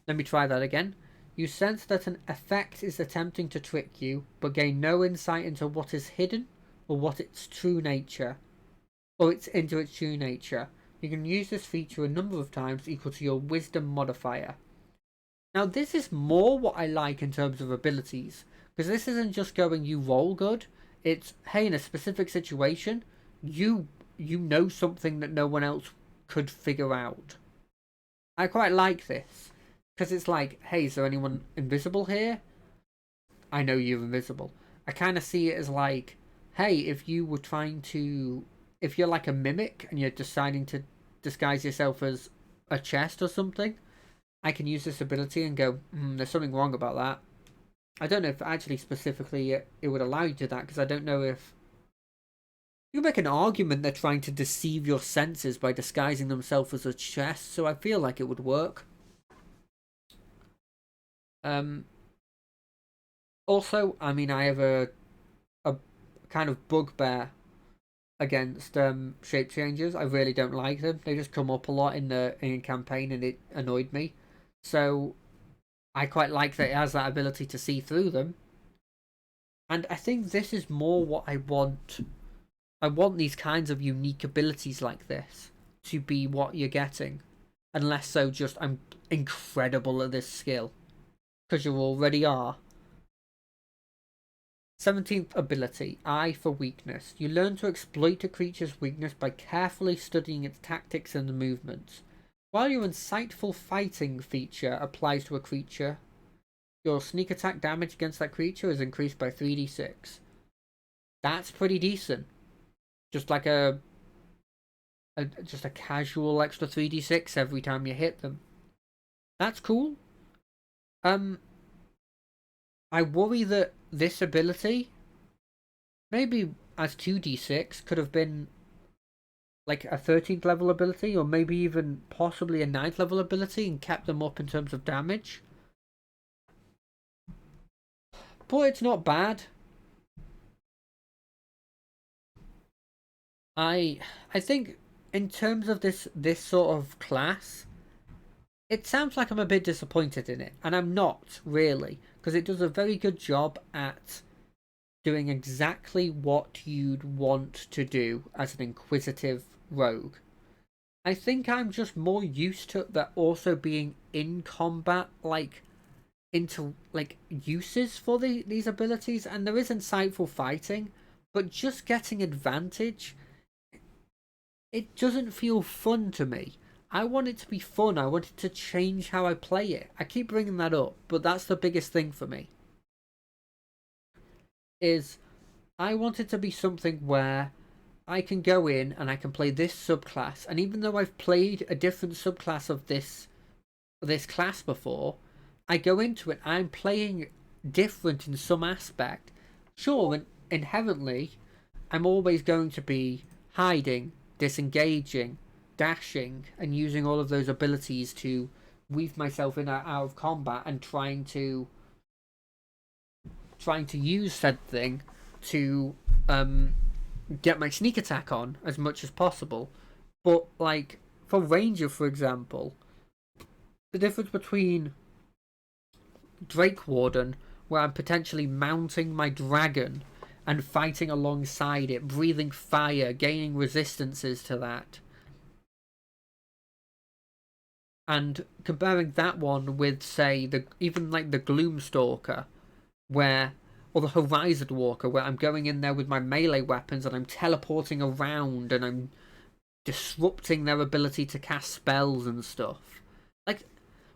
Let me try that again. You sense that an effect is attempting to trick you, but gain no insight into what is hidden or what its true nature, or it's into its true nature. You can use this feature a number of times equal to your wisdom modifier. Now this is more what I like in terms of abilities, because this isn't just going you roll good, it's hey, in a specific situation, you know something that no one else could figure out. I quite like this, because it's like, hey, is there anyone invisible here? I know you're invisible. I kind of see it as like, hey, if you were trying to, if you're like a mimic and you're deciding to disguise yourself as a chest or something, I can use this ability and go, there's something wrong about that. I don't know if actually specifically it would allow you to do that, because I don't know if you can make an argument they're trying to deceive your senses by disguising themselves as a chest, so I feel like it would work. Um, Also, I mean, I have a kind of bugbear against shape changes. I really don't like them. They just come up a lot in the campaign, and it annoyed me. So I quite like that it has that ability to see through them. And I think this is more what I want. I want these kinds of unique abilities like this to be what you're getting. And less so just, I'm incredible at this skill. Because you already are. 17th ability, Eye for Weakness. You learn to exploit a creature's weakness by carefully studying its tactics and movements. While your insightful fighting feature applies to a creature, your sneak attack damage against that creature is increased by 3d6. That's pretty decent. Just like just a casual extra 3d6 every time you hit them. That's cool. I worry that this ability, maybe as 2d6, could have been like a 13th level ability, or maybe even possibly a 9th level ability, and kept them up in terms of damage. But it's not bad. I think in terms of this sort of class, it sounds like I'm a bit disappointed in it, and I'm not really, because it does a very good job at doing exactly what you'd want to do as an Inquisitive Rogue. I think I'm just more used to that also being in combat, like into like uses for these abilities, and there is insightful fighting, but just getting advantage, it doesn't feel fun to me. I want it to be fun. I want it to change how I play it. I keep bringing that up, but that's the biggest thing for me. Is I want it to be something where I can go in and I can play this subclass, and even though I've played a different subclass of this class before, I go into it, I'm playing different in some aspect. Sure, inherently, I'm always going to be hiding, disengaging, dashing, and using all of those abilities to weave myself in or out of combat and trying to use said thing to get my sneak attack on as much as possible. But like for Ranger, for example, the difference between Drake Warden, where I'm potentially mounting my dragon and fighting alongside it, breathing fire, gaining resistances to that, and comparing that one with, say, even like the Gloomstalker, where, or the Horizon Walker, where I'm going in there with my melee weapons and I'm teleporting around and I'm disrupting their ability to cast spells and stuff. Like,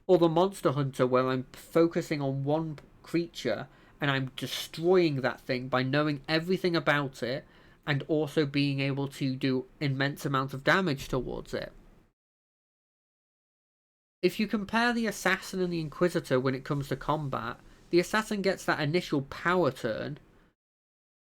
or the Monster Hunter, where I'm focusing on one creature and I'm destroying that thing by knowing everything about it and also being able to do immense amounts of damage towards it. If you compare the Assassin and the Inquisitor when it comes to combat, the Assassin gets that initial power turn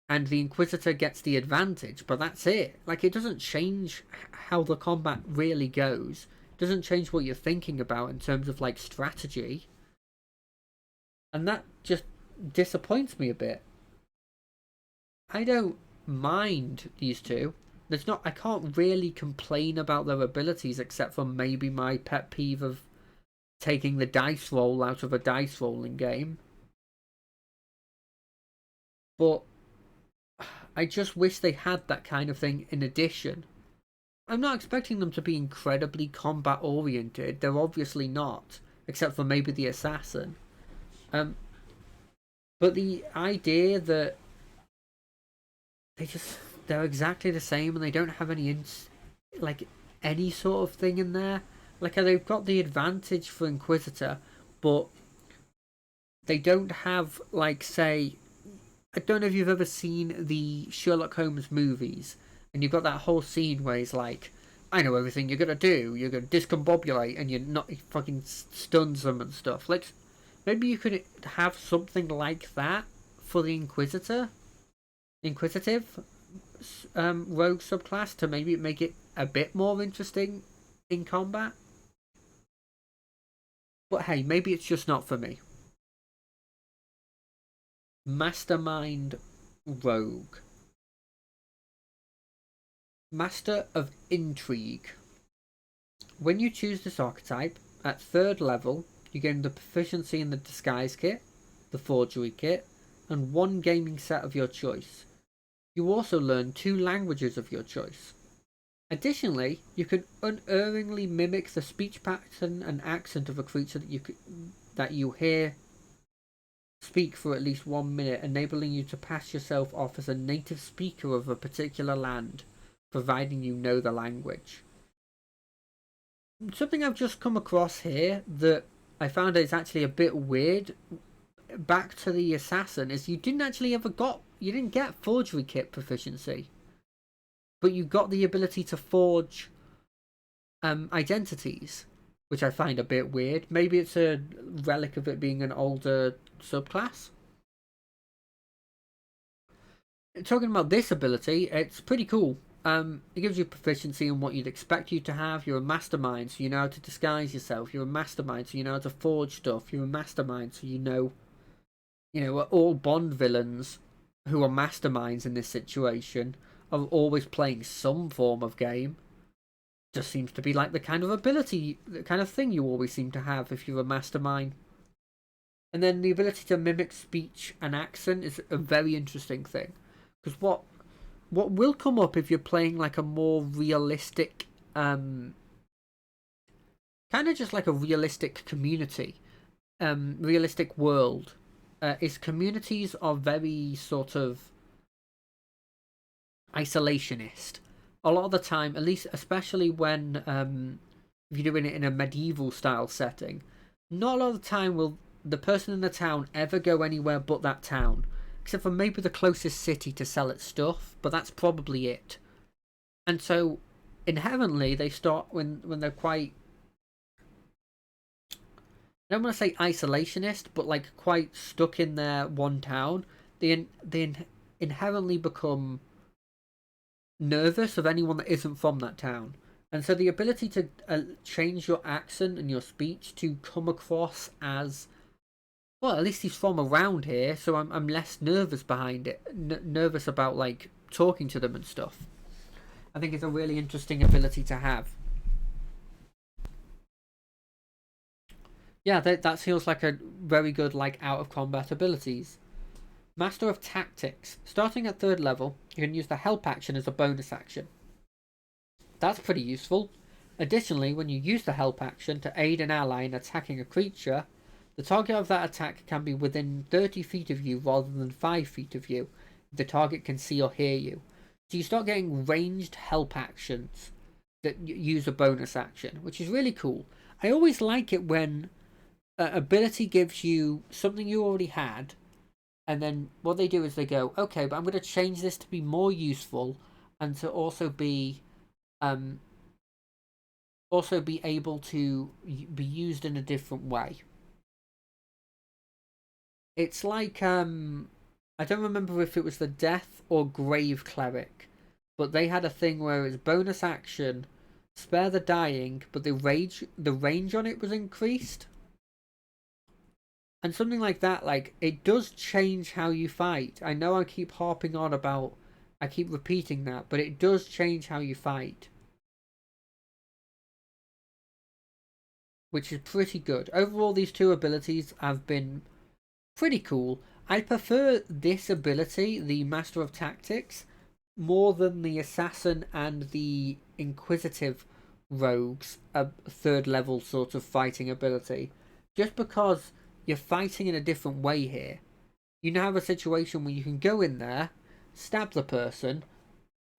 and the Inquisitor gets the advantage, but that's it. Like, it doesn't change how the combat really goes. It doesn't change what you're thinking about in terms of, like, strategy. And that just disappoints me a bit. I don't mind these two. I can't really complain about their abilities except for maybe my pet peeve of taking the dice roll out of a dice rolling game. But I just wish they had that kind of thing in addition. I'm not expecting them to be incredibly combat oriented. They're obviously not, except for maybe the assassin. But the idea that they're exactly the same and they don't have any sort of thing in there. Like, they've got the advantage for Inquisitor, but they don't have, like, say, I don't know if you've ever seen the Sherlock Holmes movies, and you've got that whole scene where he's like, I know everything you're gonna do. You're gonna discombobulate, and he fucking stuns them and stuff. Like, maybe you could have something like that for the Inquisitive Rogue subclass to maybe make it a bit more interesting in combat. But hey, maybe it's just not for me. Mastermind Rogue. Master of Intrigue. When you choose this archetype, at 3rd level, you gain the proficiency in the Disguise Kit, the Forgery Kit, and 1 gaming set of your choice. You also learn 2 languages of your choice. Additionally, you can unerringly mimic the speech pattern and accent of a creature that you hear speak for at least 1 minute, enabling you to pass yourself off as a native speaker of a particular land, providing you know the language. Something I've just come across here that I found is actually a bit weird, back to the assassin, is you didn't get forgery kit proficiency, but you got the ability to forge identities, which I find a bit weird. Maybe it's a relic of it being an older subclass. Talking about this ability, it's pretty cool. It gives you proficiency in what you'd expect you to have. You're a mastermind, so you know how to disguise yourself. You're a mastermind, so you know how to forge stuff. You're a mastermind, so you know, all Bond villains who are masterminds in this situation are always playing some form of game. Just seems to be like the kind of ability, the kind of thing you always seem to have if you're a mastermind. And then the ability to mimic speech and accent is a very interesting thing. Because what will come up if you're playing like a more realistic, kind of just like a realistic community, realistic world, is communities are very sort of isolationist. A lot of the time, at least especially when if you're doing it in a medieval style setting, not a lot of the time will the person in the town ever go anywhere but that town, except for maybe the closest city to sell its stuff, but that's probably it. And so inherently they start when they're quite, I don't want to say isolationist, but like quite stuck in their one town. They inherently become nervous of anyone that isn't from that town, and so the ability to change your accent and your speech to come across as, well, at least he's from around here, so I'm less nervous behind it, nervous about like talking to them and stuff. I think it's a really interesting ability to have. Yeah, that feels like a very good like out of combat abilities. Master of Tactics. Starting at 3rd level, you can use the help action as a bonus action. That's pretty useful. Additionally, when you use the help action to aid an ally in attacking a creature, the target of that attack can be within 30 feet of you rather than 5 feet of you. The target can see or hear you. So you start getting ranged help actions that use a bonus action, which is really cool. I always like it when ability gives you something you already had, and then what they do is they go, okay, but I'm going to change this to be more useful and to um, also be able to be used in a different way. It's like I don't remember if it was the Death or Grave Cleric, but they had a thing where it's bonus action, spare the dying, but the range on it was increased. And something like that, like, it does change how you fight. I know I keep harping on about, I keep repeating that, but it does change how you fight. Which is pretty good. Overall, these two abilities have been pretty cool. I prefer this ability, the Master of Tactics, more than the Assassin and the Inquisitive Rogues, a 3rd level sort of fighting ability. Just because you're fighting in a different way here. You now have a situation where you can go in there, stab the person,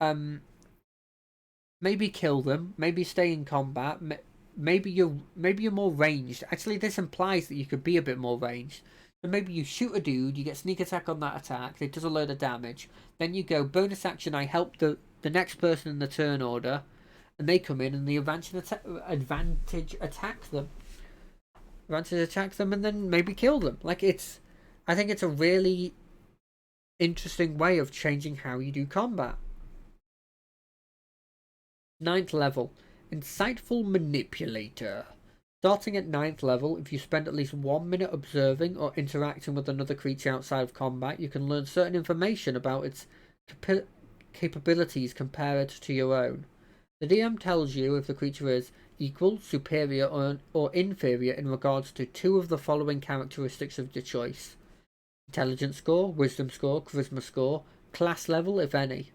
um, maybe kill them, maybe stay in combat, maybe you're more ranged. Actually, this implies that you could be a bit more ranged. So maybe you shoot a dude, you get sneak attack on that attack, it does a load of damage. Then you go bonus action. I help the next person in the turn order, and they come in and the advantage attack them. Advantage attack them, and then maybe kill them. Like, it's, I think it's a really interesting way of changing how you do combat. 9th level, Insightful Manipulator. Starting at 9th level, if you spend at least 1 minute observing or interacting with another creature outside of combat, you can learn certain information about its capabilities compared to your own. The DM tells you if the creature is equal, superior, or inferior in regards to 2 of the following characteristics of your choice: intelligence score, wisdom score, charisma score, class level, if any.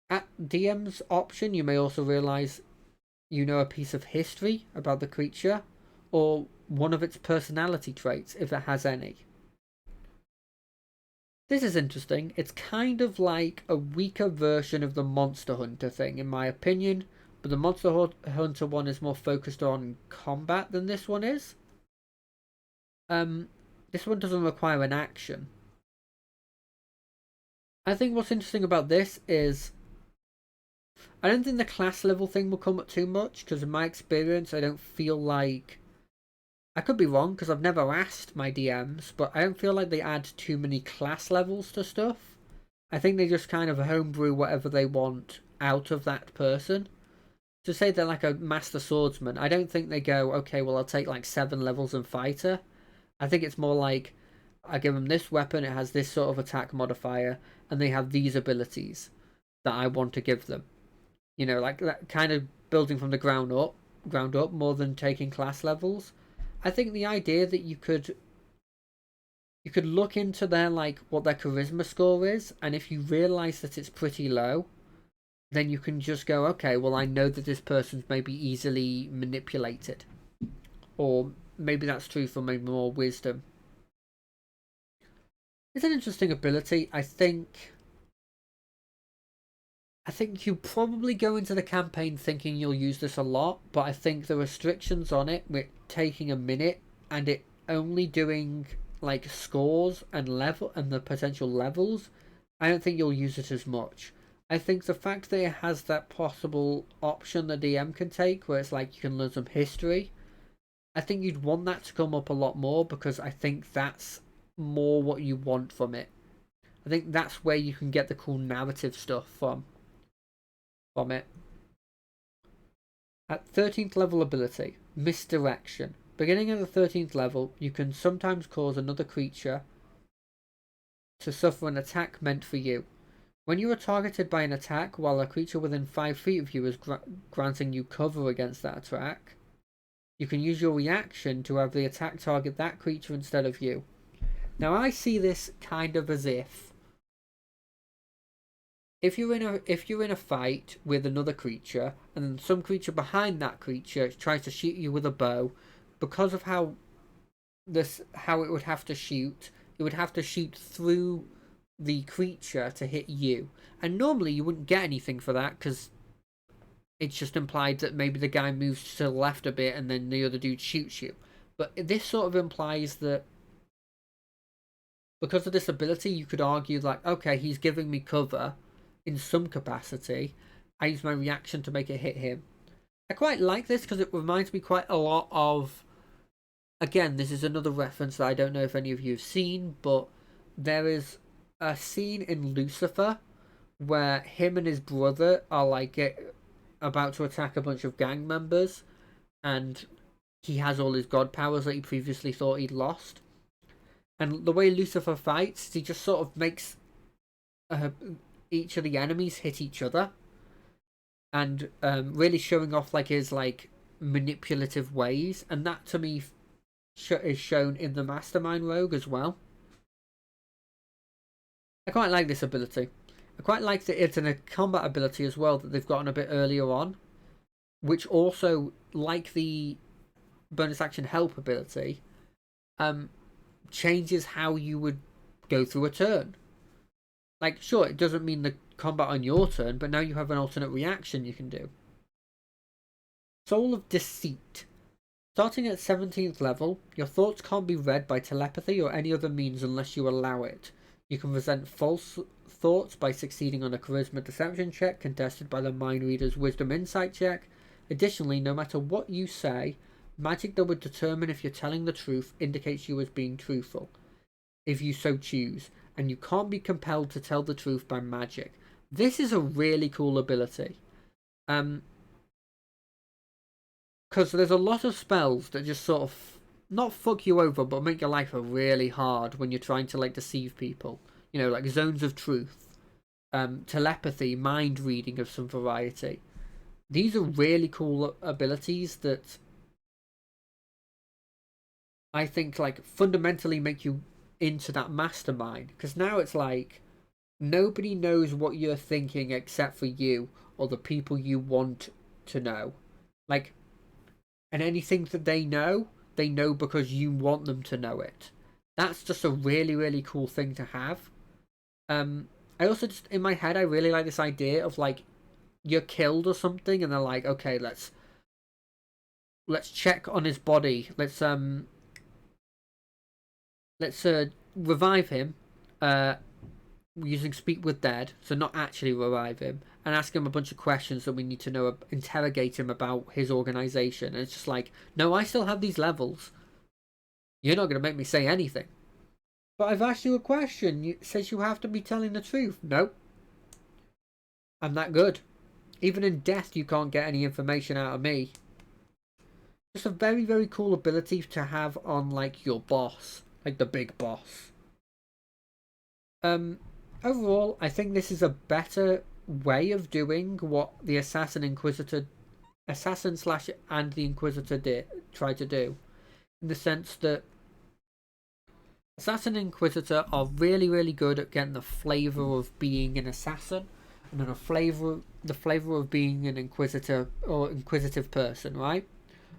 At DM's option, you may also realize you know a piece of history about the creature, or one of its personality traits, if it has any. This is interesting. It's kind of like a weaker version of the Monster Hunter thing, in my opinion, but the Monster Hunter one is more focused on combat than this one is. This one doesn't require an action. I think what's interesting about this is I don't think the class level thing will come up too much, because in my experience I don't feel like, I could be wrong because I've never asked my DMs, but I don't feel like they add too many class levels to stuff. I think they just kind of homebrew whatever they want out of that person. To say they're like a master swordsman, I don't think they go, okay, well, I'll take like 7 levels in fighter. I think it's more like, I give them this weapon, it has this sort of attack modifier, and they have these abilities that I want to give them. You know, like that kind of building from the ground up more than taking class levels. I think the idea that you could look into their, like, what their charisma score is, and if you realize that it's pretty low, then you can just go, okay, well, I know that this person's maybe easily manipulated, or maybe that's true for maybe more wisdom. It's an interesting ability. I think I think you probably go into the campaign thinking you'll use this a lot, but I think the restrictions on it, with taking a minute and it only doing like scores and level and the potential levels, I don't think you'll use it as much. I think the fact that it has that possible option the DM can take, where it's like you can learn some history, I think you'd want that to come up a lot more, because I think that's more what you want from it. I think that's where you can get the cool narrative stuff from it. At 13th level ability, Misdirection. Beginning at the 13th level, you can sometimes cause another creature to suffer an attack meant for you. When you are targeted by an attack while a creature within 5 feet of you is granting you cover against that attack, you can use your reaction to have the attack target that creature instead of you. Now I see this kind of as if you're in a fight with another creature and then some creature behind that creature tries to shoot you with a bow, because of how it would have to shoot, it would have to shoot through the creature to hit you. And normally you wouldn't get anything for that, because it's just implied that maybe the guy moves to the left a bit and then the other dude shoots you. But this sort of implies that because of this ability, you could argue like, okay, he's giving me cover in some capacity. I use my reaction to make it hit him. I quite like this because it reminds me quite a lot of, again, this is another reference that I don't know if any of you have seen, but there is a scene in Lucifer where him and his brother are like about to attack a bunch of gang members, and he has all his god powers that he previously thought he'd lost. And the way Lucifer fights, he just sort of makes each of the enemies hit each other, and really showing off like his like manipulative ways, and that to me is shown in the Mastermind Rogue as well. I quite like this ability. I quite like that it's a combat ability as well that they've gotten a bit earlier on, which also, like the bonus action help ability, changes how you would go through a turn. Like, sure, it doesn't mean the combat on your turn, but now you have an alternate reaction you can do. Soul of Deceit. Starting at 17th level, your thoughts can't be read by telepathy or any other means unless you allow it. You can present false thoughts by succeeding on a charisma deception check contested by the mind reader's wisdom insight check. Additionally, no matter what you say, magic that would determine if you're telling the truth indicates you as being truthful, if you so choose, and you can't be compelled to tell the truth by magic. This is a really cool ability. Because there's a lot of spells that just sort of, not fuck you over, but make your life really hard when you're trying to like deceive people. You know, like zones of truth, telepathy, mind reading of some variety. These are really cool abilities that I think like fundamentally make you into that mastermind, because now it's like nobody knows what you're thinking except for you or the people you want to know. Like, and anything that they know because you want them to know it. That's just a really, really cool thing to have. I also just, in my head, I really like this idea of like you're killed or something, and they're like, okay, let's check on his body. Let's revive him using Speak with Dead, so not actually revive him, and ask him a bunch of questions that we need to know, interrogate him about his organization. And it's just like, no, I still have these levels. You're not going to make me say anything. But I've asked you a question. It says you have to be telling the truth. Nope. I'm that good. Even in death, you can't get any information out of me. Just a very, very cool ability to have on, like, your boss. Like, the big boss. Overall, I think this is a better way of doing what the Assassin and the Inquisitor tried to do. In the sense that Assassin and Inquisitor are really, really good at getting the flavour of being an assassin, and then the flavour of being an Inquisitor or inquisitive person, right?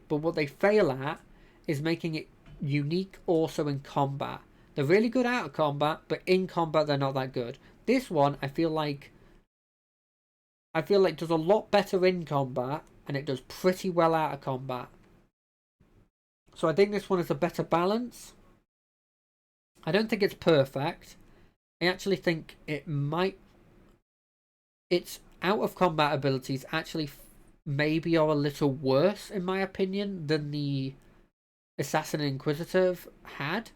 But what they fail at is making it unique also in combat. They're really good out of combat, but in combat they're not that good. This one, I feel like I feel like it does a lot better in combat, and it does pretty well out of combat. So I think this one is a better balance. I don't think it's perfect. I actually think it might... Its out of combat abilities actually maybe are a little worse, in my opinion, than the Assassin and Inquisitive had.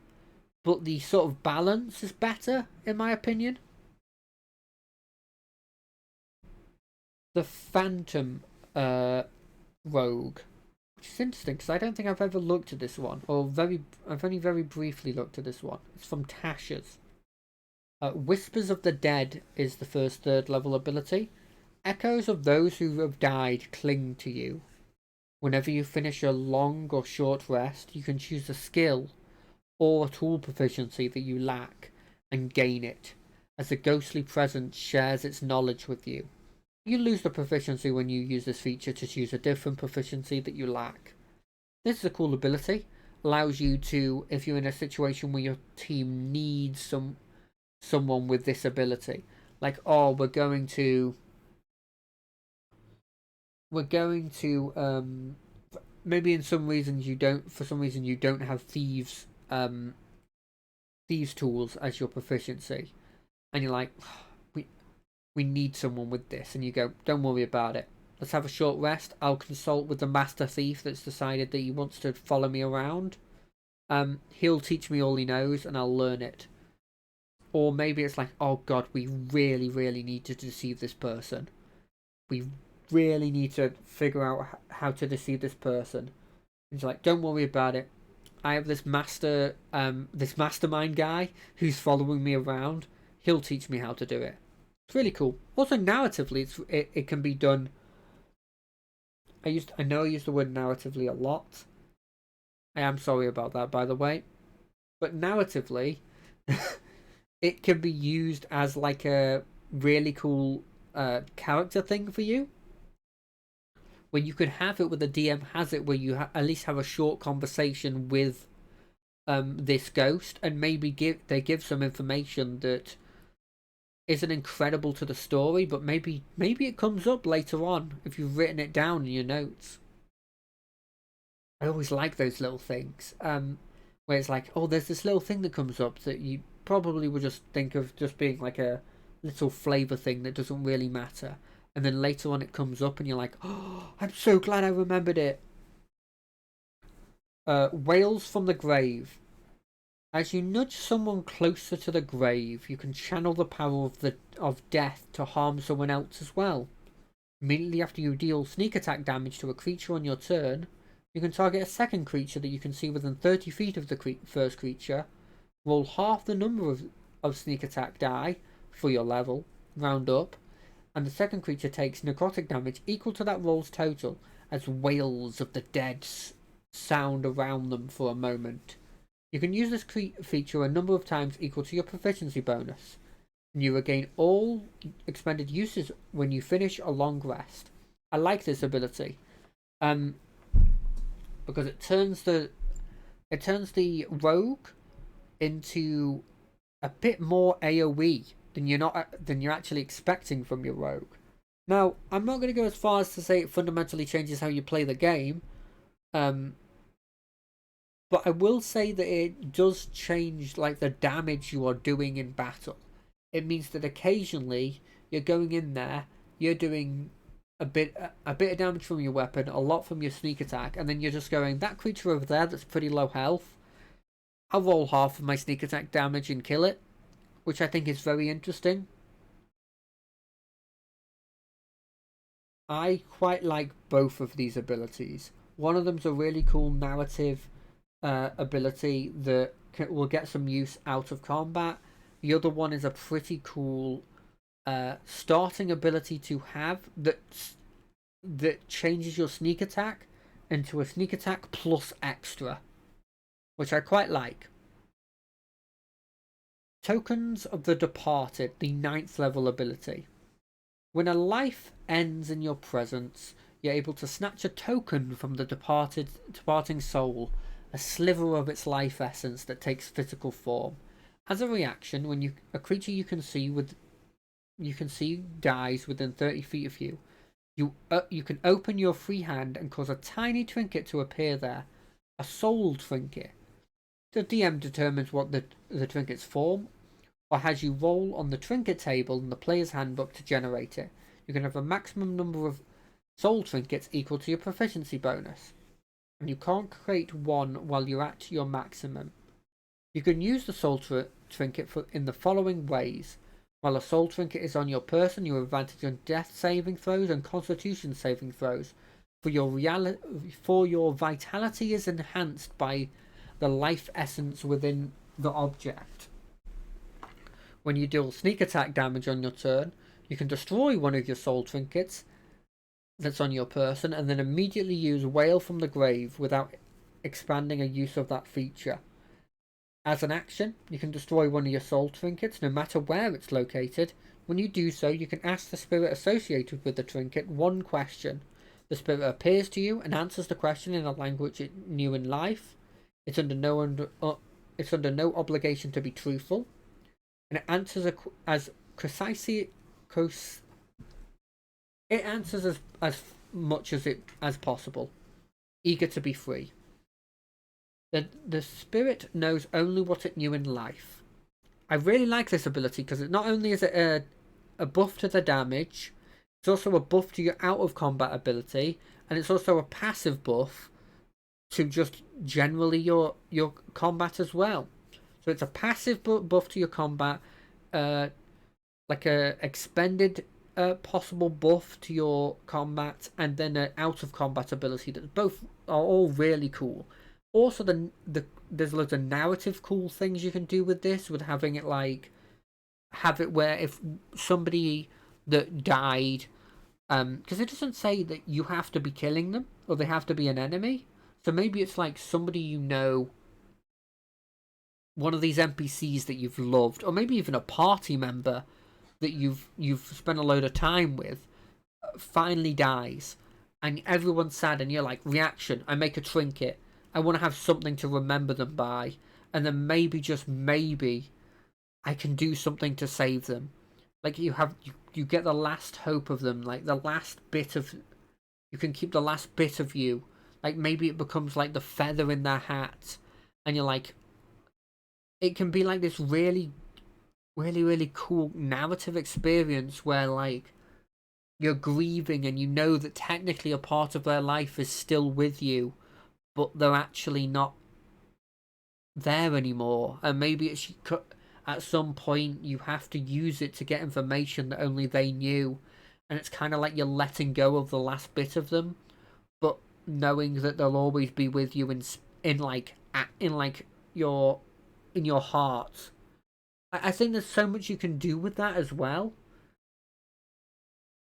But the sort of balance is better, in my opinion. The Phantom Rogue, which is interesting because I don't think I've ever looked at this one, or I've only very briefly looked at this one. It's from Tasha's. Whispers of the Dead is the first third level ability. Echoes of those who have died cling to you. Whenever you finish a long or short rest, you can choose a skill or a tool proficiency that you lack and gain it, as the ghostly presence shares its knowledge with you. You lose the proficiency when you use this feature to choose a different proficiency that you lack. This is a cool ability. Allows you to, if you're in a situation where your team needs someone with this ability, like, oh, we're going to maybe in some reasons you don't, for some reason you don't have thieves tools as your proficiency, and you're like, we need someone with this, and you go, don't worry about it, let's have a short rest, I'll consult with the master thief that's decided that he wants to follow me around. He'll teach me all he knows and I'll learn it. Or maybe it's like, oh god, we really, really need to deceive this person. We really need to figure out how to deceive this person. And it's like, don't worry about it. I have this mastermind guy who's following me around. He'll teach me how to do it. It's really cool. Also, narratively, it can be done. I know I use the word narratively a lot. I am sorry about that, by the way. But narratively, it can be used as like a really cool character thing for you. Where you could have it where the DM has it, where you at least have a short conversation with this ghost, and maybe give some information that isn't incredible to the story, but maybe it comes up later on if you've written it down in your notes. I always like those little things, where it's like, oh, there's this little thing that comes up that you probably would just think of just being like a little flavour thing that doesn't really matter, and then later on it comes up and you're like, oh, I'm so glad I remembered it. Wails from the Grave. As you nudge someone closer to the grave, you can channel the power of death to harm someone else as well. Immediately after you deal sneak attack damage to a creature on your turn, you can target a second creature that you can see within 30 feet of the first creature, roll half the number of sneak attack die for your level, round up, and the second creature takes necrotic damage equal to that roll's total as wails of the dead sound around them for a moment. You can use this feature a number of times equal to your proficiency bonus, and you regain all expended uses when you finish a long rest. I like this ability, because it turns the rogue into a bit more AoE than you're actually expecting from your rogue. Now, I'm not going to go as far as to say it fundamentally changes how you play the game, but I will say that it does change like the damage you are doing in battle. It means that occasionally you're going in there, you're doing a bit of damage from your weapon, a lot from your sneak attack, and then you're just going, that creature over there that's pretty low health, I'll roll half of my sneak attack damage and kill it, which I think is very interesting. I quite like both of these abilities. One of them's a really cool narrative ability that will get some use out of combat. The other one is a pretty cool starting ability to have that changes your sneak attack into a sneak attack plus extra, which I quite like. Tokens of the Departed, the 9th level ability. When a life ends in your presence, you're able to snatch a token from the departing soul, a sliver of its life essence that takes physical form. As a reaction, when a creature you can see you can see dies within 30 feet of you. You can open your free hand and cause a tiny trinket to appear there, a soul trinket. The DM determines what the trinket's form, or has you roll on the trinket table in the player's handbook to generate it. You can have a maximum number of soul trinkets equal to your proficiency bonus, and you can't create one while you're at your maximum. You can use the soul trinket in the following ways. While a soul trinket is on your person, you have advantage on death saving throws and constitution saving throws. For your vitality is enhanced by the life essence within the object. When you deal sneak attack damage on your turn, you can destroy one of your soul trinkets that's on your person and then immediately use Wail from the Grave without expanding a use of that feature. As an action, you can destroy one of your soul trinkets no matter where it's located. When you do so, you can ask the spirit associated with the trinket one question. The spirit appears to you and answers the question in a language it knew in life. It's under no obligation to be truthful, and it answers as much as possible, eager to be free. The spirit knows only what it knew in life. I really like this ability because not only is it a buff to the damage, it's also a buff to your out of combat ability, and it's also a passive buff to just generally your combat as well. So it's a passive buff to your combat, like a expended possible buff to your combat, and then an out of combat ability that both are all really cool. Also, there's loads of narrative cool things you can do with this, with having it have it where if somebody that died, because it doesn't say that you have to be killing them or they have to be an enemy. So maybe it's like somebody you know, one of these NPCs that you've loved, or maybe even a party member that you've spent a load of time with, finally dies, and everyone's sad, and you're like, reaction, I make a trinket. I want to have something to remember them by, and then maybe, just maybe, I can do something to save them. Like you get the last hope of them, like the last bit of, you can keep the last bit of you. Like maybe it becomes like the feather in their hat, and you're like, it can be like this really, really, really cool narrative experience where like you're grieving and you know that technically a part of their life is still with you, but they're actually not there anymore, and maybe it's at some point you have to use it to get information that only they knew, and it's kind of like you're letting go of the last bit of them, but knowing that they'll always be with you in your heart. I think there's so much you can do with that as well.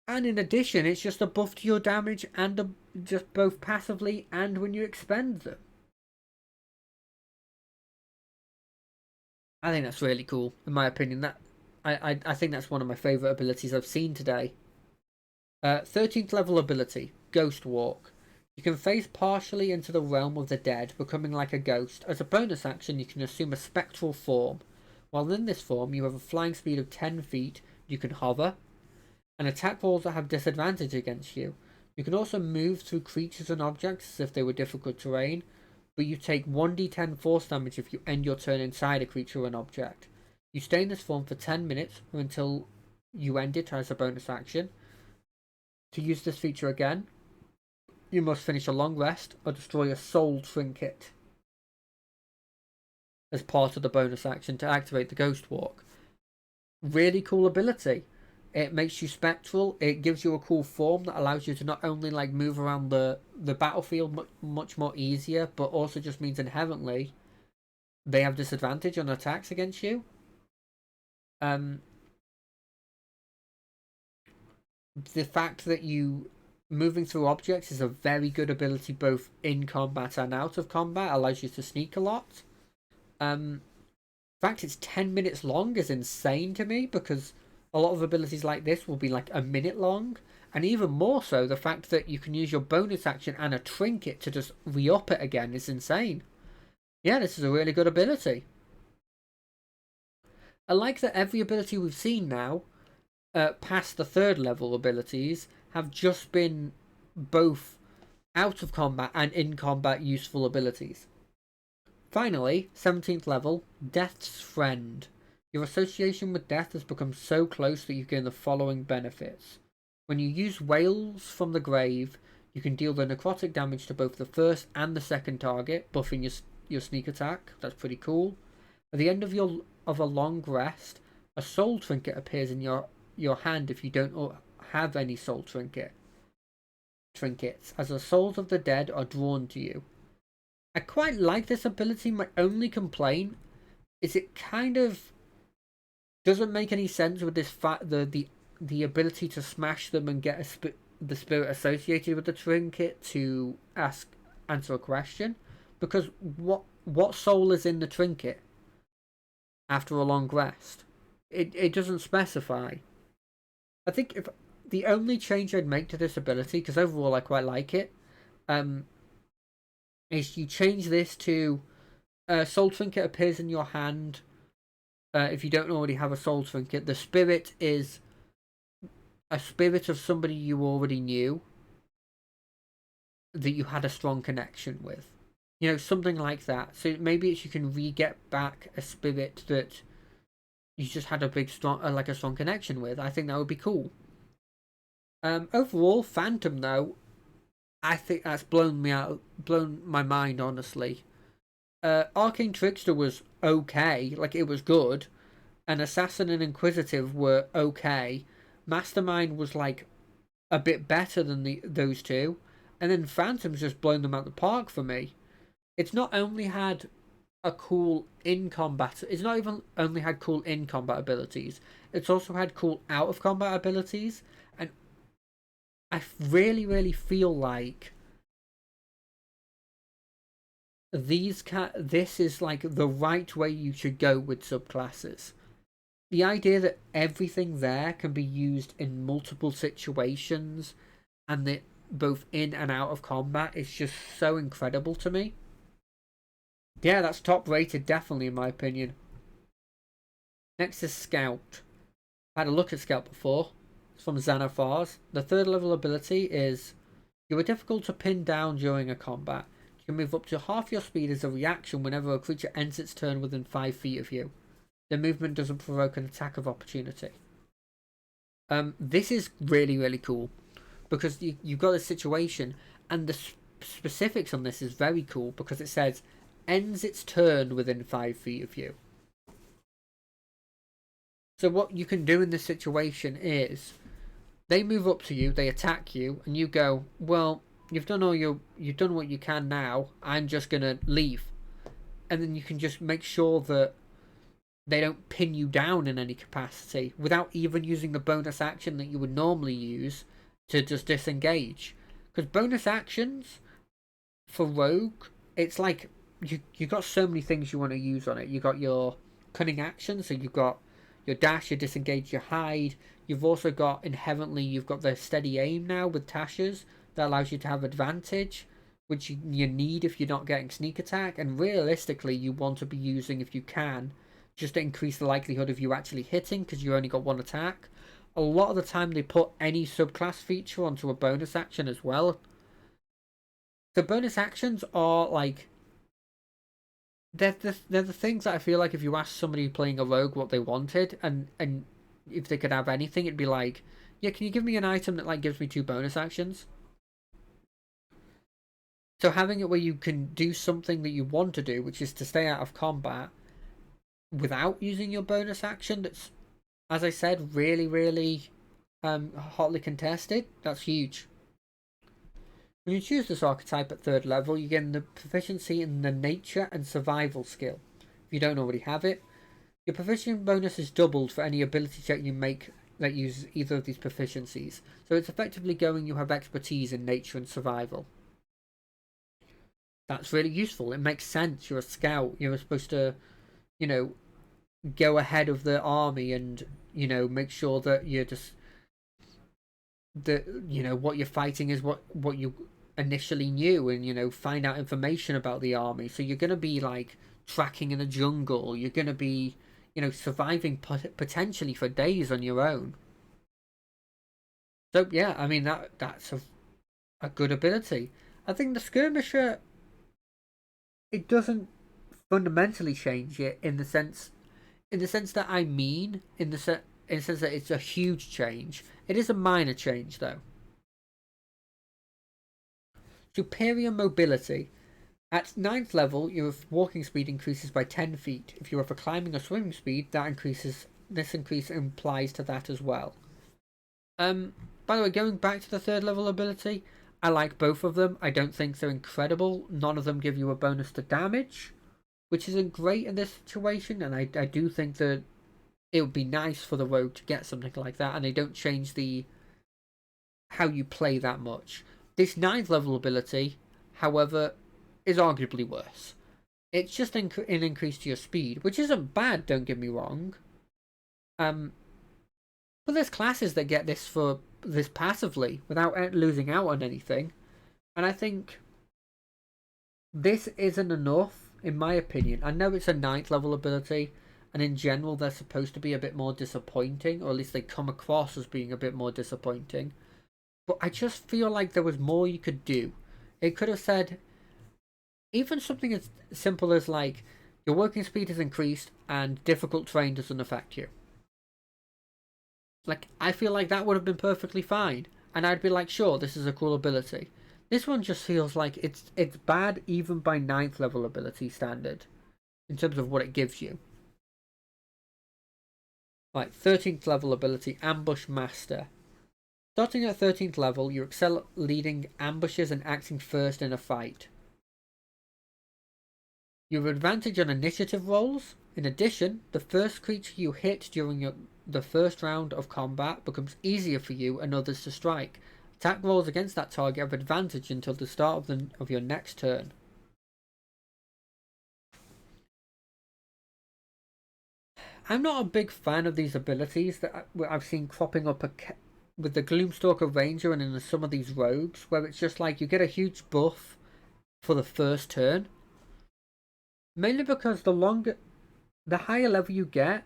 And in addition, it's just a buff to your damage and just both passively and when you expend them. I think that's really cool, in my opinion. That I think that's one of my favourite abilities I've seen today. 13th level ability, Ghost Walk. You can phase partially into the realm of the dead, becoming like a ghost. As a bonus action, you can assume a spectral form. While in this form, you have a flying speed of 10 feet, you can hover, and attack rolls that have disadvantage against you. You can also move through creatures and objects as if they were difficult terrain, but you take 1d10 force damage if you end your turn inside a creature or an object. You stay in this form for 10 minutes or until you end it as a bonus action. To use this feature again, you must finish a long rest or destroy a soul trinket as part of the bonus action to activate the Ghost Walk. Really cool ability. It makes you spectral. It gives you a cool form that allows you to not only like move around the battlefield much more easier, but also just means inherently they have disadvantage on attacks against you. The fact that you moving through objects is a very good ability both in combat and out of combat, allows you to sneak a lot. The fact it's 10 minutes long is insane to me, because a lot of abilities like this will be like a minute long, and even more so the fact that you can use your bonus action and a trinket to just re-up it again is insane. Yeah, this is a really good ability. I like that every ability we've seen now past the third level abilities have just been both out of combat and in combat useful abilities. Finally, 17th level, Death's Friend. Your association with death has become so close that you gain the following benefits. When you use Wails from the grave, you can deal the necrotic damage to both the first and the second target, buffing your sneak attack. That's pretty cool. At the end of a long rest, a soul trinket appears in your hand if you don't have any soul trinkets, as the souls of the dead are drawn to you. I quite like this ability. My only complaint is it kind of doesn't make any sense with this the ability to smash them and get the spirit associated with the trinket to answer a question, because what soul is in the trinket after a long rest? It doesn't specify. I think if the only change I'd make to this ability, because overall I quite like it, is you change this to soul trinket appears in your hand. If you don't already have a soul trinket, the spirit is a spirit of somebody you already knew that you had a strong connection with. You know, something like that. So maybe you can re-get back a spirit that you just had a strong connection with. I think that would be cool. Overall, Phantom though, I think that's blown my mind, honestly. Arcane Trickster was okay, like it was good, and Assassin and Inquisitive were okay. Mastermind was like a bit better than those two, and then Phantom's just blown them out the park for me. It's not only had a cool in combat, it's not even only had cool in combat abilities, it's also had cool out of combat abilities, and I really feel like this is like the right way you should go with subclasses. The idea that everything there can be used in multiple situations and that both in and out of combat is just so incredible to me. Yeah, that's top rated, definitely, in my opinion. Next is Scout. I had a look at Scout before. It's from Xanathars. The third level ability is you are difficult to pin down during a combat. You can move up to half your speed as a reaction whenever a creature ends its turn within 5 feet of you. The movement doesn't provoke an attack of opportunity. This is really cool because you've got a situation, and the specifics on this is very cool because it says ends its turn within 5 feet of you. So what you can do in this situation is they move up to you, they attack you, and you go, well, you've done what you can now. I'm just gonna leave, and then you can just make sure that they don't pin you down in any capacity without even using the bonus action that you would normally use to just disengage. Because bonus actions for Rogue, it's like you got so many things you want to use on it. You got your cunning action, so you've got your dash, your disengage, your hide. You've also got inherently you've got the steady aim now with Tasha's that allows you to have advantage, which you need if you're not getting sneak attack. And realistically, you want to be using, if you can, just to increase the likelihood of you actually hitting because you only got one attack. A lot of the time they put any subclass feature onto a bonus action as well. So bonus actions are like they're the things that I feel like if you ask somebody playing a rogue what they wanted and if they could have anything, it'd be like, yeah, can you give me an item that like gives me 2 bonus actions? So having it where you can do something that you want to do, which is to stay out of combat without using your bonus action, that's, as I said, really hotly contested. That's huge. When you choose this archetype at 3rd level, you gain the proficiency in the nature and survival skill. If you don't already have it, your proficiency bonus is doubled for any ability check you make that uses either of these proficiencies. So it's effectively going you have expertise in nature and survival. That's really useful. It makes sense. You're a scout. You're supposed to, go ahead of the army and, make sure that you're just that what you're fighting is what you initially knew, and find out information about the army. So you're going to be like tracking in a jungle. You're going to be surviving potentially for days on your own. So yeah, I mean that's a good ability. I think the skirmisher, it doesn't fundamentally change it in the sense that I mean in the sense that it's a huge change. It is a minor change though. Superior mobility. At ninth level, your walking speed increases by 10 feet. If you are for climbing or swimming speed, that increases. This increase implies to that as well. By the way, going back to the third level ability, I like both of them. I don't think they're incredible. None of them give you a bonus to damage, which isn't great in this situation. And I do think that it would be nice for the rogue to get something like that, and they don't change the how you play that much. This ninth level ability, however, is arguably worse. It's just an increase to your speed, which isn't bad, don't get me wrong. But there's classes that get this for this passively without losing out on anything. And I think this isn't enough, in my opinion. I know it's a ninth level ability, and in general they're supposed to be a bit more disappointing, or at least they come across as being a bit more disappointing. But I just feel like there was more you could do. It could have said, even something as simple as like, your working speed is increased and difficult terrain doesn't affect you. Like, I feel like that would have been perfectly fine. And I'd be like, sure, this is a cool ability. This one just feels like it's bad even by ninth level ability standard. In terms of what it gives you. Like, 13th level ability, Ambush Master. Starting at 13th level, you excel at leading ambushes and acting first in a fight. You have advantage on initiative rolls. In addition, the first creature you hit during the first round of combat becomes easier for you and others to strike. Attack rolls against that target have advantage until the start of your next turn. I'm not a big fan of these abilities that I've seen cropping up with the Gloomstalker Ranger and in some of these rogues, where it's just like you get a huge buff for the first turn. Mainly because the higher level you get,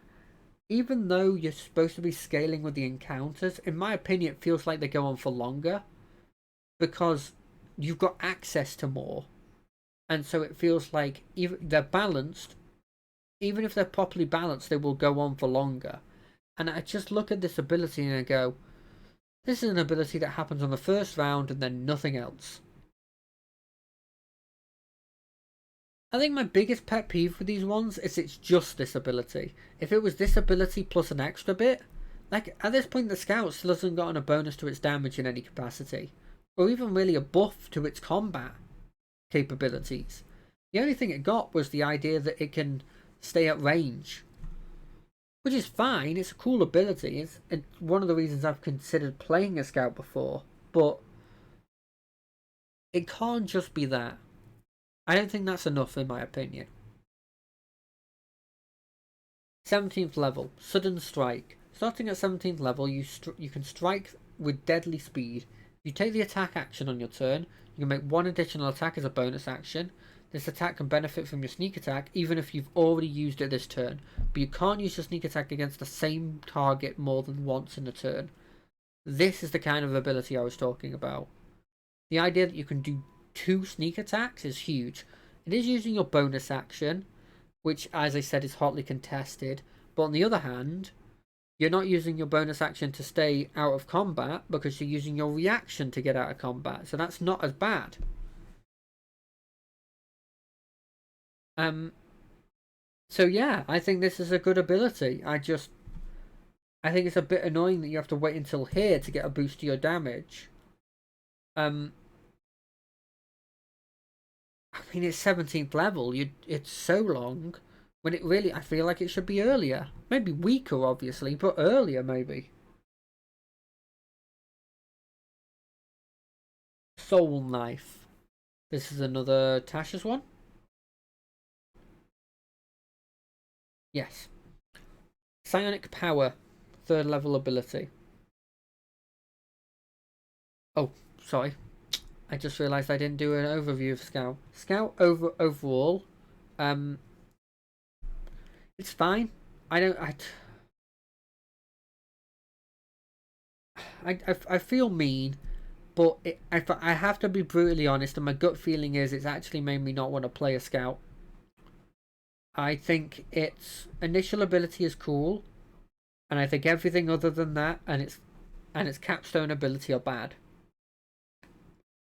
even though you're supposed to be scaling with the encounters, in my opinion, it feels like they go on for longer because you've got access to more, and so it feels like even they're balanced. Even if they're properly balanced, they will go on for longer. And I just look at this ability and I go, this is an ability that happens on the first round and then nothing else. I think my biggest pet peeve with these ones is it's just this ability. If it was this ability plus an extra bit, like at this point the scout still hasn't gotten a bonus to its damage in any capacity, or even really a buff to its combat capabilities. The only thing it got was the idea that it can stay at range, which is fine. It's a cool ability. It's one of the reasons I've considered playing a scout before, but it can't just be that. I don't think that's enough in my opinion. 17th level, Sudden Strike. Starting at 17th level, you can strike with deadly speed. If you take the attack action on your turn, you can make one additional attack as a bonus action. This attack can benefit from your sneak attack even if you've already used it this turn, but you can't use your sneak attack against the same target more than once in a turn. This is the kind of ability I was talking about. The idea that you can do 2 sneak attacks is huge. It is using your bonus action, which, as I said, is hotly contested. But on the other hand, you're not using your bonus action to stay out of combat because you're using your reaction to get out of combat. So that's not as bad. So yeah, I think this is a good ability. I think it's a bit annoying that you have to wait until here to get a boost to your damage. I mean, it's 17th level. It's so long. When it really, I feel like it should be earlier. Maybe weaker, obviously, but earlier, maybe. Soulknife. This is another Tasha's one? Yes. Psionic Power. 3rd level ability. Oh, sorry. I just realised I didn't do an overview of Scout. Scout overall, it's fine. I I feel mean, but I have to be brutally honest, and my gut feeling is it's actually made me not want to play a scout. I think its initial ability is cool, and I think everything other than that and its capstone ability are bad.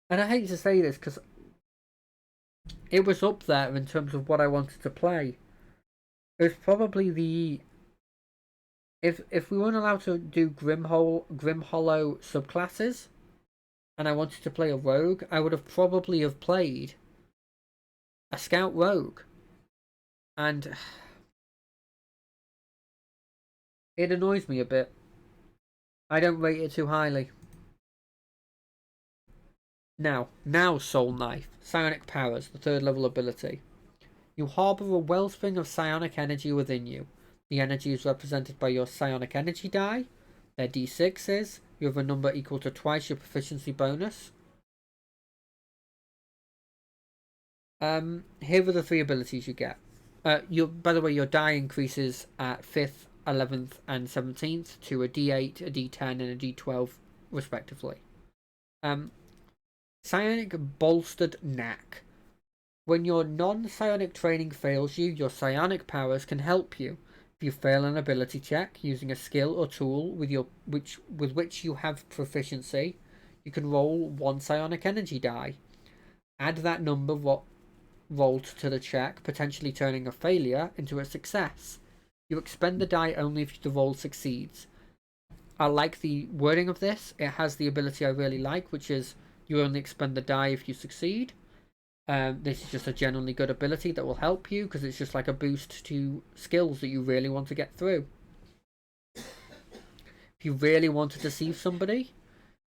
And I hate to say this because it was up there in terms of what I wanted to play. It was probably the if we weren't allowed to do Grim Hollow subclasses, and I wanted to play a rogue, I would have probably have played a scout rogue, and it annoys me a bit. I don't rate it too highly. Now Soulknife, psionic powers, the 3rd level ability. You harbour a wellspring of psionic energy within you. The energy is represented by your psionic energy die. Their d6s. You have a number equal to twice your proficiency bonus. Here are the 3 abilities you get. By the way, your die increases at 5th, 11th, and 17th to a d8, a d10, and a d12, respectively. Psionic Bolstered Knack. When your non-psionic training fails you, your psionic powers can help you. If you fail an ability check using a skill or tool with which you have proficiency, you can roll 1 psionic energy die. Add that number rolled to the check, potentially turning a failure into a success. You expend the die only if the roll succeeds. I like the wording of this. It has the ability I really like, which is you only expend the die if you succeed. This is just a generally good ability that will help you because it's just like a boost to skills that you really want to get through. If you really want to deceive somebody,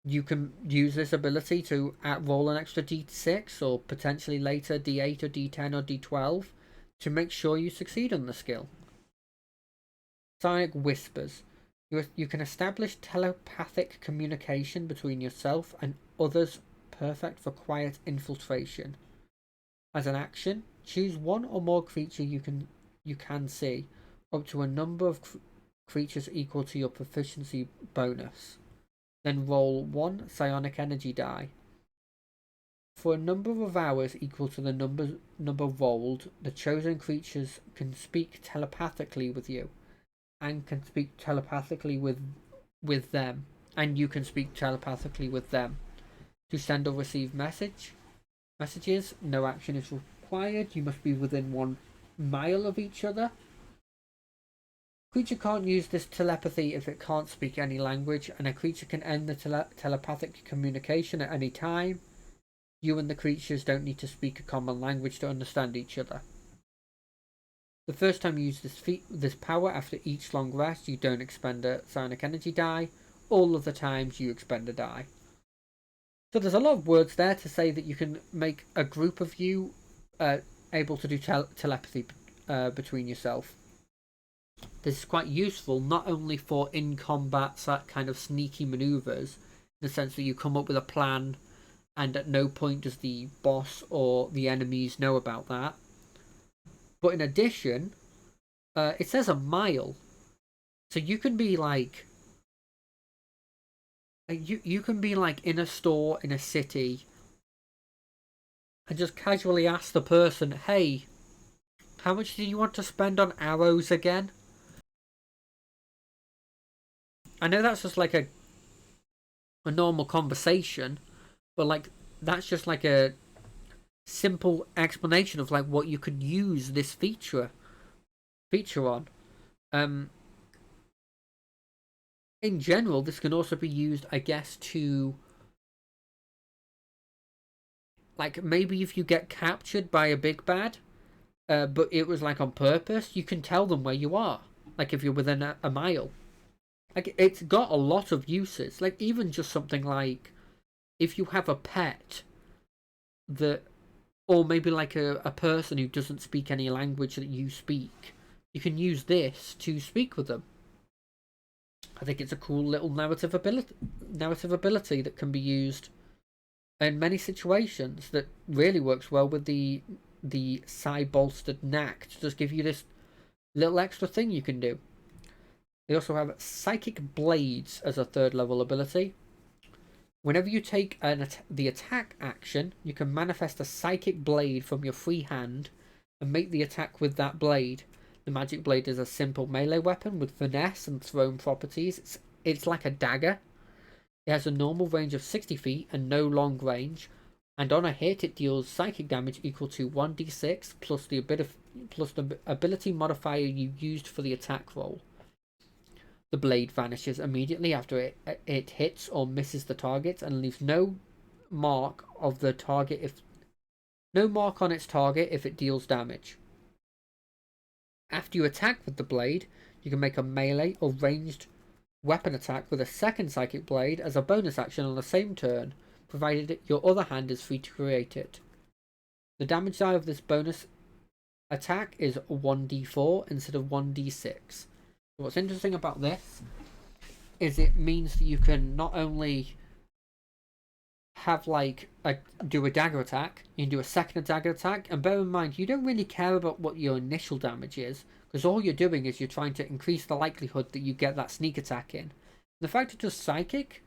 you can use this ability to roll an extra d6 or potentially later d8 or d10 or d12 to make sure you succeed on the skill. Psionic Whispers. You can establish telepathic communication between yourself and others, perfect for quiet infiltration. As an action, choose 1 or more creature you can see, up to a number of creatures equal to your proficiency bonus. Then roll 1 psionic energy die. For a number of hours equal to the number rolled, the chosen creatures can speak telepathically with you, and can speak telepathically with them, and you can speak telepathically with them. To send or receive messages, no action is required. You must be within 1 mile of each other. Creature can't use this telepathy if it can't speak any language, and a creature can end the telepathic communication at any time. You and the creatures don't need to speak a common language to understand each other. The first time you use this power after each long rest, you don't expend a psionic energy die. All of the times you expend a die. So there's a lot of words there to say that you can make a group of you able to do telepathy between yourself. This is quite useful not only for in combat kind of sneaky maneuvers, in the sense that you come up with a plan and at no point does the boss or the enemies know about that. But in addition, it says a mile. So you can be like... You can be like in a store in a city and just casually ask the person, hey, how much do you want to spend on arrows again? I know that's just like a normal conversation, but like that's just like a simple explanation of like what you could use this feature on. In general, this can also be used, I guess, to like maybe if you get captured by a big bad, but it was like on purpose, you can tell them where you are. Like if you're within a mile. Like it's got a lot of uses. Like even just something like if you have a pet that, or maybe like a person who doesn't speak any language that you speak, you can use this to speak with them. I think it's a cool little narrative ability that can be used in many situations that really works well with the psi bolstered knack to just give you this little extra thing you can do. They also have Psychic Blades as a 3rd level ability. Whenever you take the attack action, you can manifest a psychic blade from your free hand and make the attack with that blade. The magic blade is a simple melee weapon with finesse and thrown properties. It's like a dagger. It has a normal range of 60 feet and no long range, and on a hit it deals psychic damage equal to 1d6 plus the ability modifier you used for the attack roll. The blade vanishes immediately after it hits or misses the target and leaves no mark on its target if it deals damage. After you attack with the blade, you can make a melee or ranged weapon attack with a second psychic blade as a bonus action on the same turn, provided your other hand is free to create it. The damage die of this bonus attack is 1d4 instead of 1d6. What's interesting about this is it means that you can not only have do a dagger attack, you can do a second dagger attack, and bear in mind you don't really care about what your initial damage is, because all you're doing is you're trying to increase the likelihood that you get that sneak attack in. The fact it's just psychic,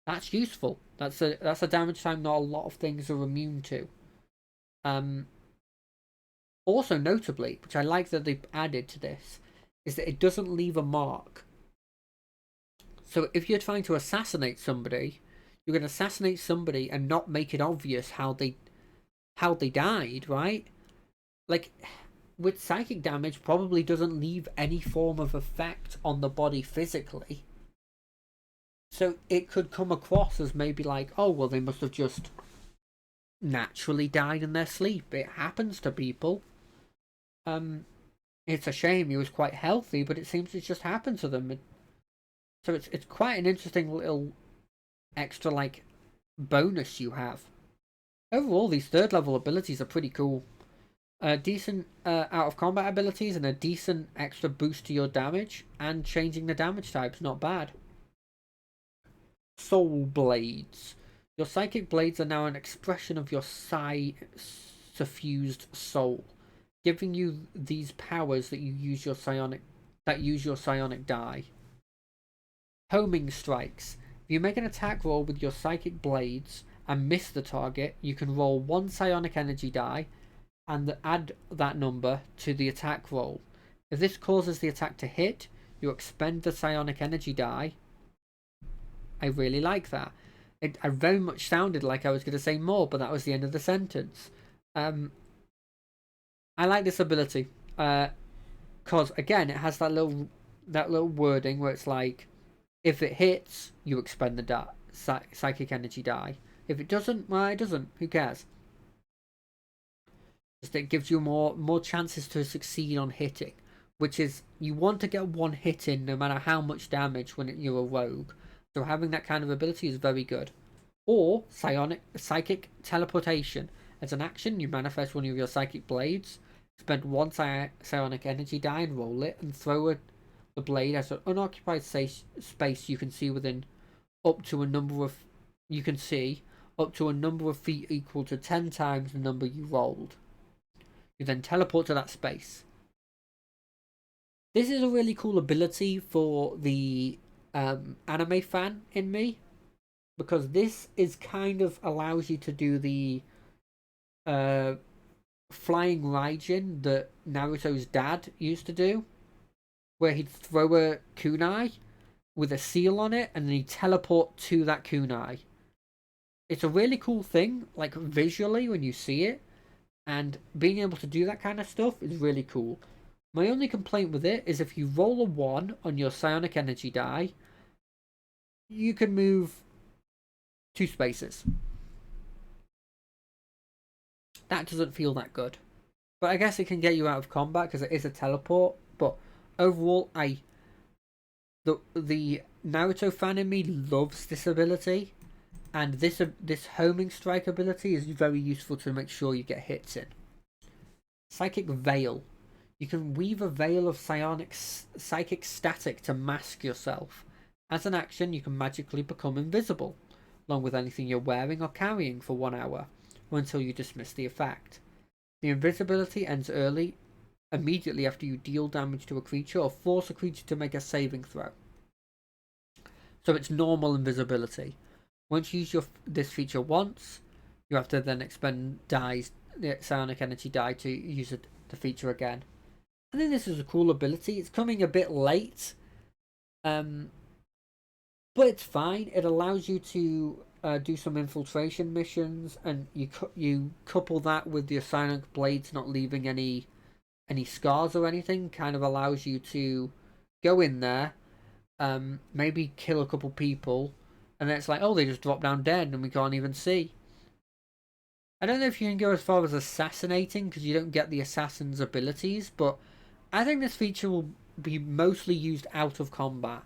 that's useful. That's a damage time not a lot of things are immune to. Also notably, which I like that they've added to this, is that it doesn't leave a mark. So if you're trying to assassinate somebody, you can assassinate somebody and not make it obvious how they died, right? Like, with psychic damage, probably doesn't leave any form of effect on the body physically. So it could come across as maybe like, oh, well, they must have just naturally died in their sleep. It happens to people. It's a shame. He was quite healthy, but it seems it just happened to them. So it's quite an interesting little extra bonus you have. Overall, these third level abilities are pretty cool. Decent out of combat abilities and a decent extra boost to your damage, and changing the damage types, not bad. Soul Blades. Your psychic blades are now an expression of your suffused soul, giving you these powers that use your psionic die. Homing strikes. If you make an attack roll with your psychic blades and miss the target, you can roll one psionic energy die and add that number to the attack roll. If this causes the attack to hit, you expend the psionic energy die. I really like that. I very much sounded like I was going to say more, but that was the end of the sentence. I like this ability because again, it has that little wording where it's like, if it hits, you expend the psychic energy die. If it doesn't, well, it doesn't. Who cares? Just it gives you more chances to succeed on hitting, which is, you want to get one hit in no matter how much damage when you're a rogue. So having that kind of ability is very good. Or psychic teleportation. As an action, you manifest one of your psychic blades, spend one psionic energy die and roll it, and throw the blade as an unoccupied space you can see within up to a number of feet equal to 10 times the number you rolled. You then teleport to that space. This is a really cool ability for the anime fan in me, because this is kind of allows you to do the flying Raijin that Naruto's dad used to do, where he'd throw a kunai with a seal on it and then he'd teleport to that kunai. It's a really cool thing, like visually when you see it, and being able to do that kind of stuff is really cool. My only complaint with it is if you roll a 1 on your psionic energy die, you can move 2 spaces. That doesn't feel that good. But I guess it can get you out of combat because it is a teleport. But overall, the Naruto fan in me loves this ability. And this homing strike ability is very useful to make sure you get hits in. Psychic Veil. You can weave a veil of psychic static to mask yourself. As an action, you can magically become invisible, along with anything you're wearing or carrying for 1 hour, or until you dismiss the effect. The invisibility ends immediately after you deal damage to a creature or force a creature to make a saving throw. So it's normal invisibility. Once you use this feature once, you have to then expend dies, the psionic energy die, to use the feature again. I think this is a cool ability. It's coming a bit late, but it's fine. It allows you to do some infiltration missions, and you couple that with your psionic blades not leaving any scars or anything. Kind of allows you to go in there, maybe kill a couple people, and then it's like, oh, they just drop down dead and we can't even see. I don't know if you can go as far as assassinating, because you don't get the assassin's abilities, but I think this feature will be mostly used out of combat.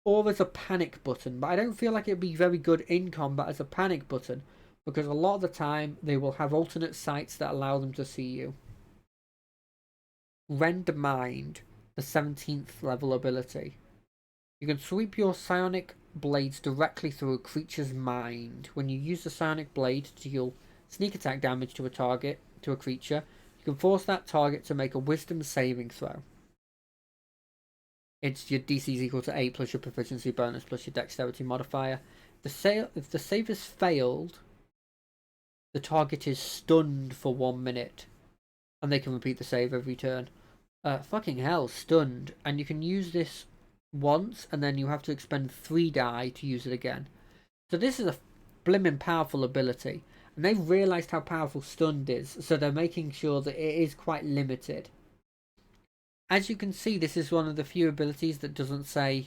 Or as a panic button, but I don't feel like it'd be very good in combat as a panic button, because a lot of the time they will have alternate sights that allow them to see you. Rend Mind, the 17th level ability. You can sweep your psionic blades directly through a creature's mind. When you use the psionic blade to deal sneak attack damage to a creature, you can force that target to make a wisdom saving throw. It's your DC is equal to 8 plus your proficiency bonus plus your dexterity modifier. If the save is failed, the target is stunned for 1 minute, and they can repeat the save every turn. Fucking hell, stunned. And you can use this once, and then you have to expend 3 die to use it again. So this is a blimmin' powerful ability, and they've realised how powerful stunned is, so they're making sure that it is quite limited. As you can see, this is one of the few abilities that doesn't say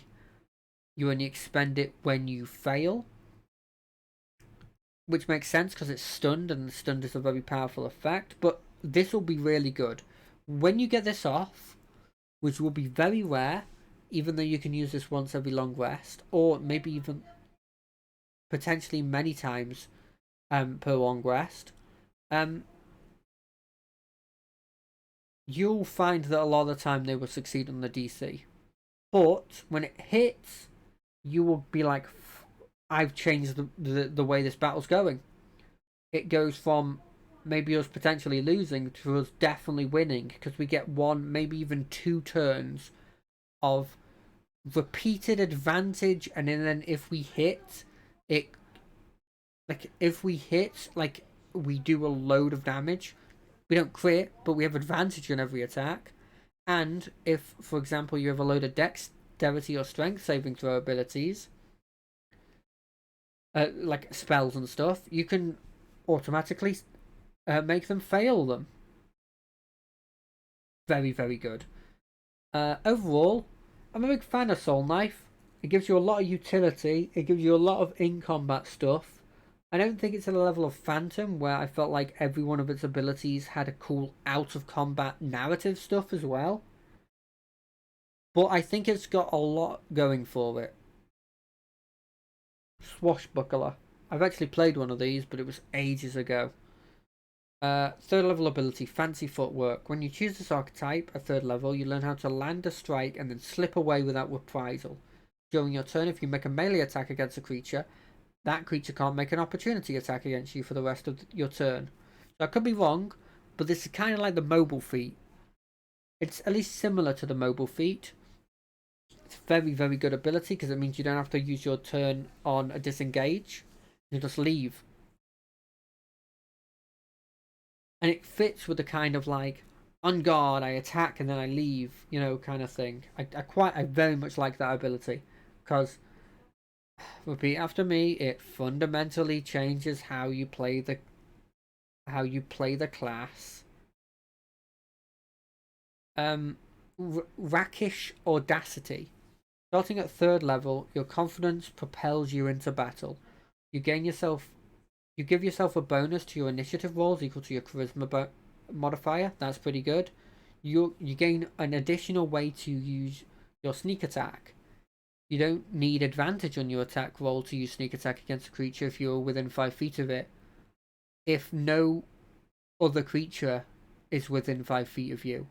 you only expend it when you fail, which makes sense because it's stunned, and stunned is a very powerful effect. But this will be really good when you get this off, which will be very rare, even though you can use this once every long rest, or maybe even potentially many times per long rest. You'll find that a lot of the time they will succeed on the DC. But when it hits, you will be like, I've changed the way this battle's going. It goes from maybe us potentially losing to us definitely winning, because we get 1, maybe even 2 turns of repeated advantage, and then if we hit, we do a load of damage. We don't crit, but we have advantage on every attack. And if, for example, you have a load of dexterity or strength saving throw abilities, like spells and stuff, you can automatically make them fail them. Very, very good. Overall, I'm a big fan of Soulknife. It gives you a lot of utility. It gives you a lot of in-combat stuff. I don't think it's at a level of Phantom, where I felt like every one of its abilities had a cool out-of-combat narrative stuff as well. But I think it's got a lot going for it. Swashbuckler. I've actually played one of these, but it was ages ago. 3rd level ability, Fancy Footwork. When you choose this archetype at 3rd level, you learn how to land a strike and then slip away without reprisal. During your turn, if you make a melee attack against a creature, that creature can't make an opportunity attack against you for the rest of your turn. So I could be wrong, but this is kind of like the mobile feat. It's at least similar to the mobile feat. It's a very, very good ability, because it means you don't have to use your turn on a disengage. You just leave. And it fits with the kind of like, on guard, I attack and then I leave, kind of thing. I very much like that ability, because, repeat after me, it fundamentally changes how you play the class. Rakish Audacity. Starting at 3rd level, your confidence propels you into battle. You give yourself a bonus to your initiative rolls equal to your charisma modifier. That's pretty good. You gain an additional way to use your sneak attack. You don't need advantage on your attack roll to use sneak attack against a creature if you're within 5 feet of it, if no other creature is within 5 feet of you.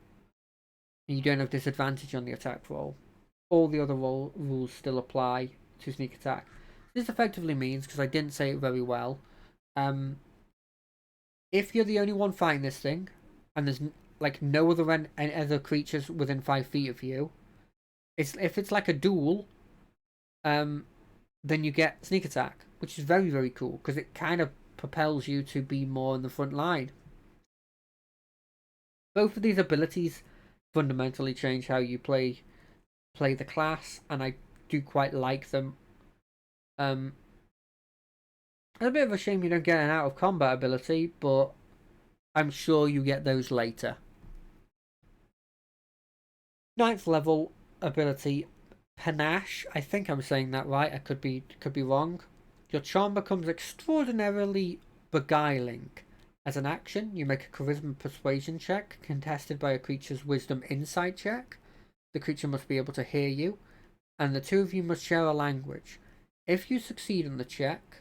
And you don't have disadvantage on the attack roll. All the other rules still apply to sneak attack. This effectively means, because I didn't say it very well, if you're the only one fighting this thing, and there's like no other creatures within 5 feet of you, if it's like a duel, then you get sneak attack. which is very, very cool because it kind of propels you to be more in the front line. Both of these abilities fundamentally change how you play the class, and I do quite like them. It's a bit of a shame you don't get an out of combat ability, but I'm sure you get those later. 9th level ability, Panache. I think I'm saying that right. I could be wrong. Your charm becomes extraordinarily beguiling. As an action, you make a charisma persuasion check contested by a creature's wisdom insight check. The creature must be able to hear you, and the two of you must share a language. If you succeed in the check,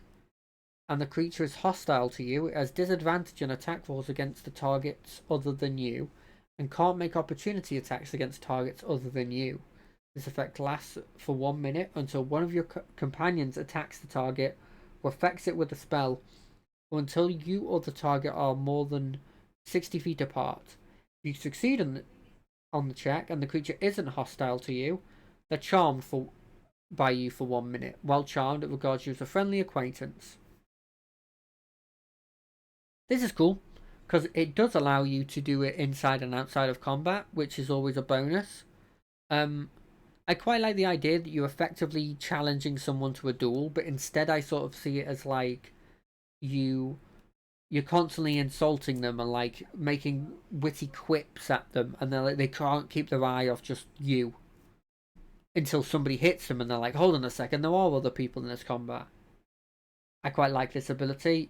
and the creature is hostile to you, it has disadvantage in attack rolls against the targets other than you, and can't make opportunity attacks against targets other than you. This effect lasts for 1 minute until one of your companions attacks the target or affects it with a spell, or until you or the target are more than 60 feet apart. If you succeed on the check and the creature isn't hostile to you, they're charmed by you for 1 minute. While charmed, it regards you as a friendly acquaintance. This is cool because it does allow you to do it inside and outside of combat, which is always a bonus. I quite like the idea that you're effectively challenging someone to a duel, but instead I sort of see it as like you're constantly insulting them and like making witty quips at them, and they can't keep their eye off just you until somebody hits them, and they're like, hold on a second, there are other people in this combat. I quite like this ability.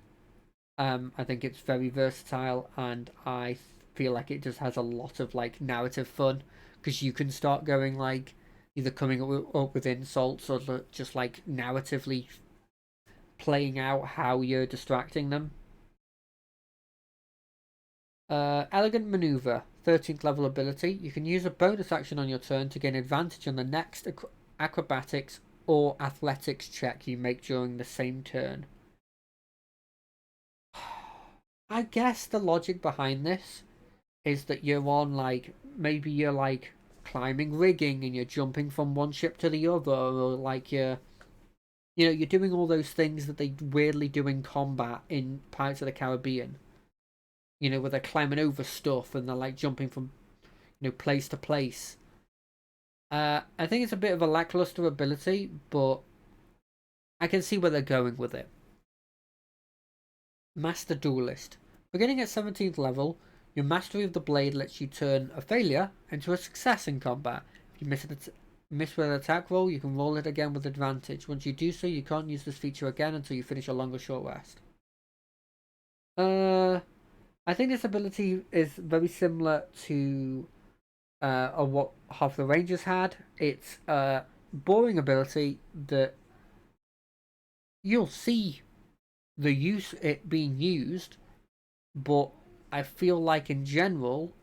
I think it's very versatile, and I feel like it just has a lot of like narrative fun because you can start going like either coming up with insults or just like narratively playing out how you're distracting them. Elegant Maneuver, 13th level ability. You can use a bonus action on your turn to gain advantage on the next acrobatics or athletics check you make during the same turn. I guess the logic behind this is that you're on like, maybe you're like climbing rigging and you're jumping from one ship to the other, or like you're doing all those things that they weirdly do in combat in Pirates of the Caribbean. Where they're climbing over stuff and they're like jumping from place to place. I think it's a bit of a lackluster ability, but I can see where they're going with it. Master Duelist. Beginning at 17th level, your mastery of the blade lets you turn a failure into a success in combat. If you miss with an attack roll, you can roll it again with advantage. Once you do so, you can't use this feature again until you finish a long or short rest. I think this ability is very similar to what half the Rangers had. It's a boring ability that you'll see it being used, but I feel like in general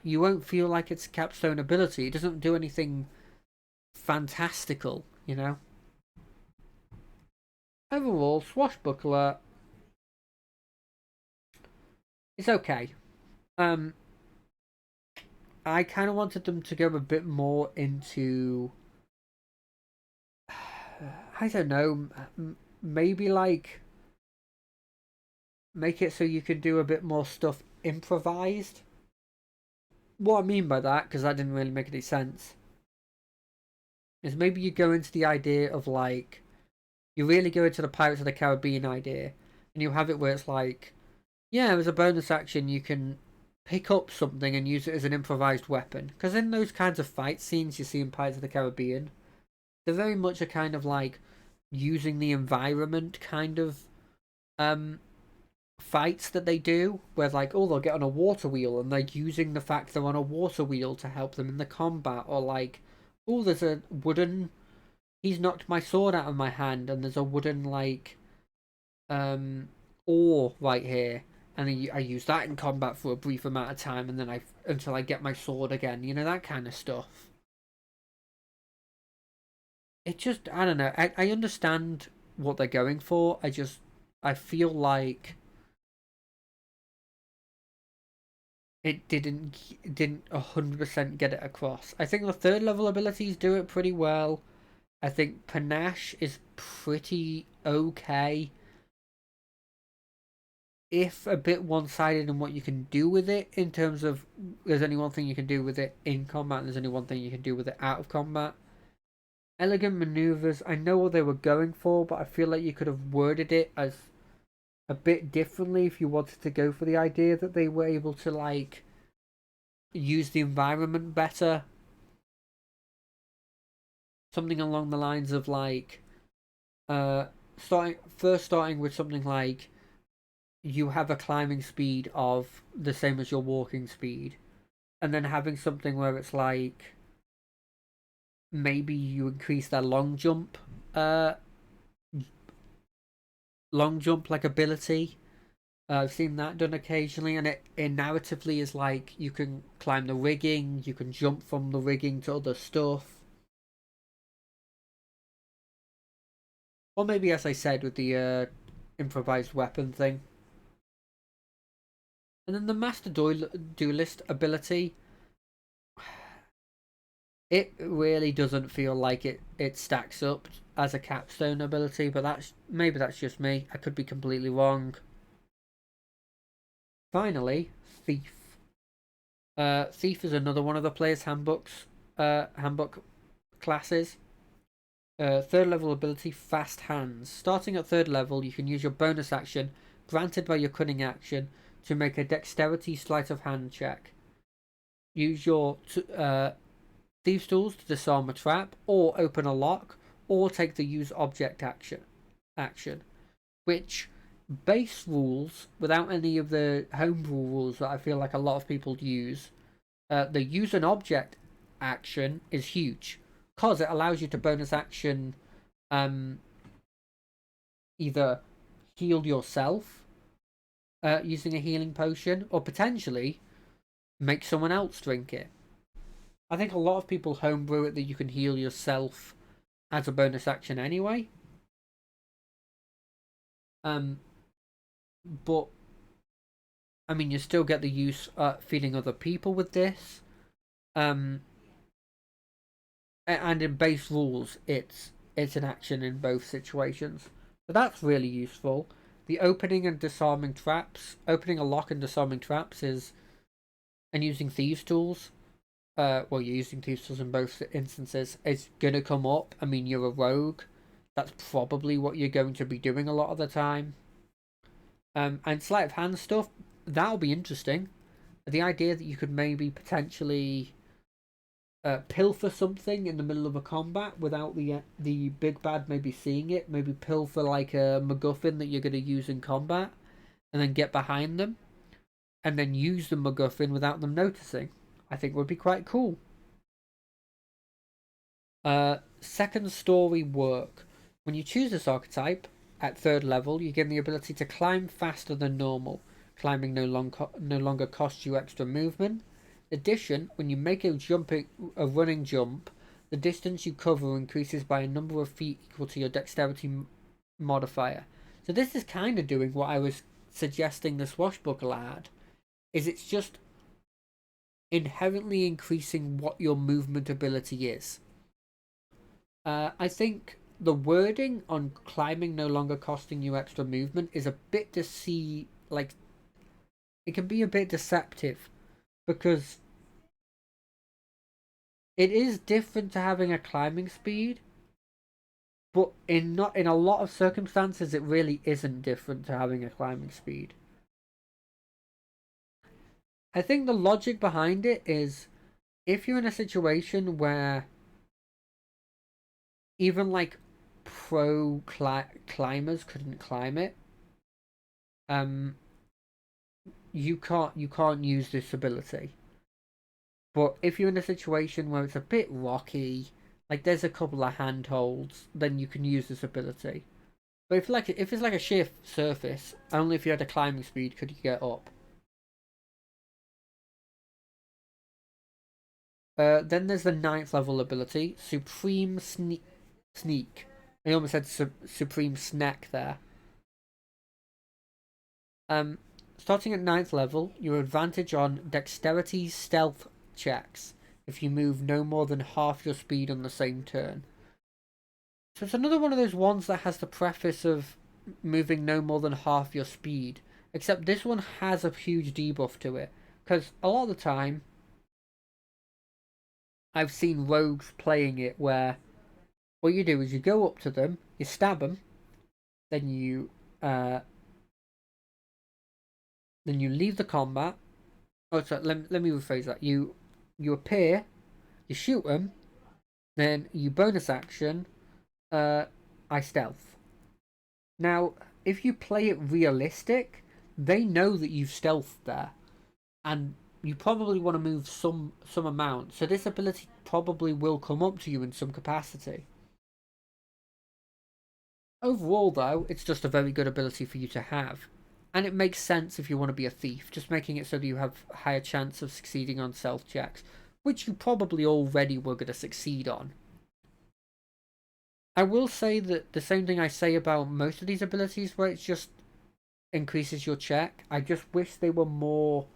you won't feel like it's a capstone ability. It doesn't do anything fantastical, Overall, Swashbuckler is okay. I kind of wanted them to go a bit more into, I don't know, maybe like make it so you could do a bit more stuff improvised. What I mean by that, because that didn't really make any sense, is maybe you go into the idea of like, you really go into the Pirates of the Caribbean idea, and you have it where it's like, yeah, as a bonus action you can pick up something and use it as an improvised weapon. Because in those kinds of fight scenes you see in Pirates of the Caribbean, they're very much a kind of like using the environment kind of fights that they do, where like, oh, they'll get on a water wheel and they're using the fact they're on a water wheel to help them in the combat, or like, oh, there's a wooden, he's knocked my sword out of my hand and there's a wooden like ore right here, and I use that in combat for a brief amount of time, and then until I get my sword again, that kind of stuff. It just, I don't know, I understand what they're going for. I feel like it didn't 100% get it across. I think the 3rd level abilities do it pretty well. I think Panache is pretty okay, if a bit one-sided in what you can do with it, in terms of there's only one thing you can do with it in combat and there's only one thing you can do with it out of combat. Elegant maneuvers, I know what they were going for, but I feel like you could have worded it as a bit differently if you wanted to go for the idea that they were able to, like, use the environment better. Something along the lines of, like, starting with something like, you have a climbing speed of the same as your walking speed, and then having something where it's like, maybe you increase their long jump like ability. I've seen that done occasionally, and it narratively is like you can climb the rigging, you can jump from the rigging to other stuff. Or maybe, as I said, with the improvised weapon thing. And then the Master Duelist ability, it really doesn't feel like it stacks up as a capstone ability, but maybe that's just me. I could be completely wrong. Finally, Thief. Thief is another one of the player's handbook classes. Third level ability, Fast Hands. Starting at third level, you can use your bonus action granted by your cunning action to make a dexterity sleight of hand check. Use your thieves' tools to disarm a trap, or open a lock, or take the use object action, which base rules without any of the homebrew rules that I feel like a lot of people use. The use an object action is huge because it allows you to bonus action either heal yourself using a healing potion, or potentially make someone else drink it. I think a lot of people homebrew it that you can heal yourself as a bonus action anyway. But I mean, you still get the use feeding other people with this. And in base rules, it's an action in both situations. So that's really useful. The opening and disarming traps, opening a lock and disarming traps and using thieves' tools. Well, you're using thieves' tools in both instances. It's gonna come up. I mean, you're a rogue. That's probably what you're going to be doing a lot of the time. And sleight of hand stuff, that'll be interesting. The idea that you could maybe potentially pilfer something in the middle of a combat without the big bad maybe seeing it. Maybe pilfer like a MacGuffin that you're going to use in combat, and then get behind them, and then use the MacGuffin without them noticing. I think would be quite cool. Second story work. When you choose this archetype at third level, you gain the ability to climb faster than normal. Climbing no longer costs you extra movement. In addition, when you make a running jump, the distance you cover increases by a number of feet equal to your dexterity modifier. So this is kind of doing what I was suggesting the Swashbuckler had. Is it's just inherently increasing what your movement ability is. I think the wording on climbing no longer costing you extra movement is a bit it can be a bit deceptive, because it is different to having a climbing speed, but in a lot of circumstances it really isn't different to having a climbing speed. I think the logic behind it is, if you're in a situation where even like pro climbers couldn't climb it, you can't use this ability. But if you're in a situation where it's a bit rocky, like there's a couple of handholds, then you can use this ability. But if it's like a sheer surface, only if you had a climbing speed could you get up. Then there's the 9th level ability, Supreme Sneak. I almost said Supreme Snack there. Starting at 9th level, your advantage on Dexterity Stealth checks if you move no more than half your speed on the same turn. So it's another one of those ones that has the preface of moving no more than half your speed. Except this one has a huge debuff to it. Because a lot of the time, I've seen rogues playing it where what you do is you go up to them, you stab them, then you leave the combat. Oh, sorry, let me rephrase that. You appear, you shoot them, then you bonus action, I stealth. Now, if you play it realistic, they know that you've stealthed there, and you probably want to move some amount. So this ability probably will come up to you in some capacity. Overall, though, it's just a very good ability for you to have. And it makes sense if you want to be a thief, just making it so that you have a higher chance of succeeding on stealth checks, which you probably already were going to succeed on. I will say that the same thing I say about most of these abilities, where it just increases your check. I just wish they were more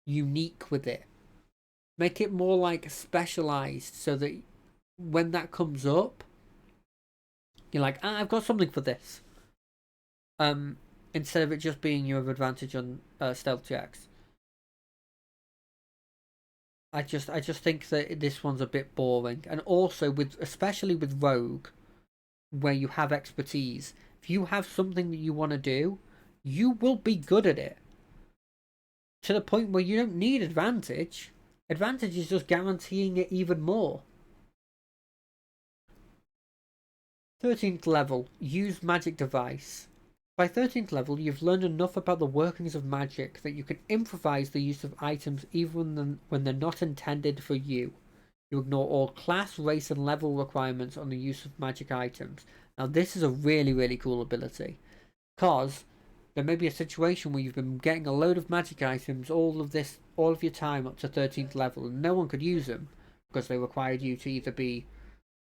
unique with it. Make it more like specialized so that when that comes up, you're like, I've got something for this. Instead of it just being you have advantage on stealth checks. I just think that this one's a bit boring, and also especially with Rogue, where you have expertise. If you have something that you want to do, you will be good at it. To the point where you don't need advantage. Advantage is just guaranteeing it even more. 13th level, use magic device. By 13th level, you've learned enough about the workings of magic that you can improvise the use of items even when they're not intended for you. You ignore all class, race, and level requirements on the use of magic items. Now, this is a really, really cool ability, because there may be a situation where you've been getting a load of magic items all of your time up to 13th level, and no one could use them because they required you to either be,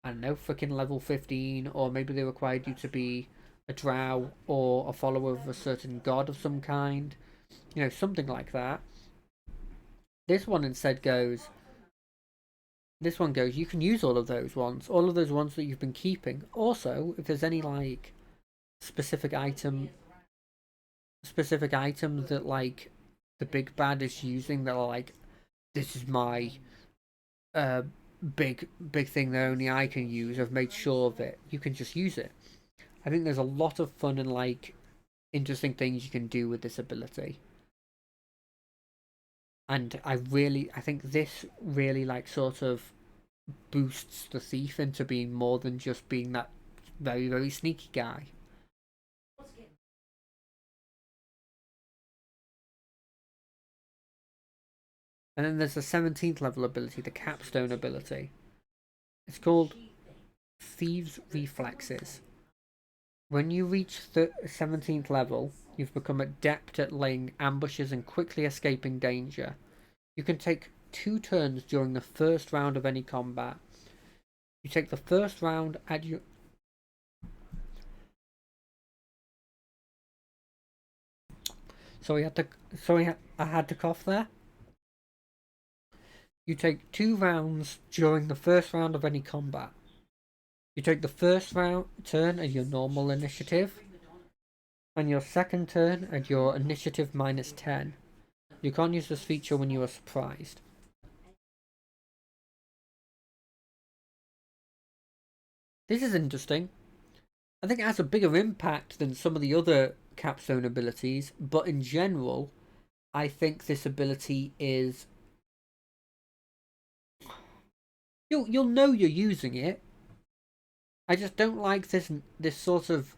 I don't know, freaking level 15, or maybe they required you to be a drow or a follower of a certain god of some kind. You know, something like that. This one instead goes, you can use all of those ones that you've been keeping. Also, if there's any like specific items that like the big bad is using that are like, this is my big thing that only I can use, I've made sure of it, you can just use it. I think there's a lot of fun and like interesting things you can do with this ability. And I think this really like sort of boosts the thief into being more than just being that very, very sneaky guy. And then there's the 17th level ability, the capstone ability. It's called Thieves' Reflexes. When you reach the 17th level, you've become adept at laying ambushes and quickly escaping danger. You can take 2 turns during the first round of any combat. You take the first round at your... I had to cough there. You take 2 rounds during the first round of any combat. You take the first turn at your normal initiative, and your second turn at your initiative minus 10. You can't use this feature when you are surprised. This is interesting. I think it has a bigger impact than some of the other capstone abilities, but in general, I think this ability is... You'll know you're using it. I just don't like this sort of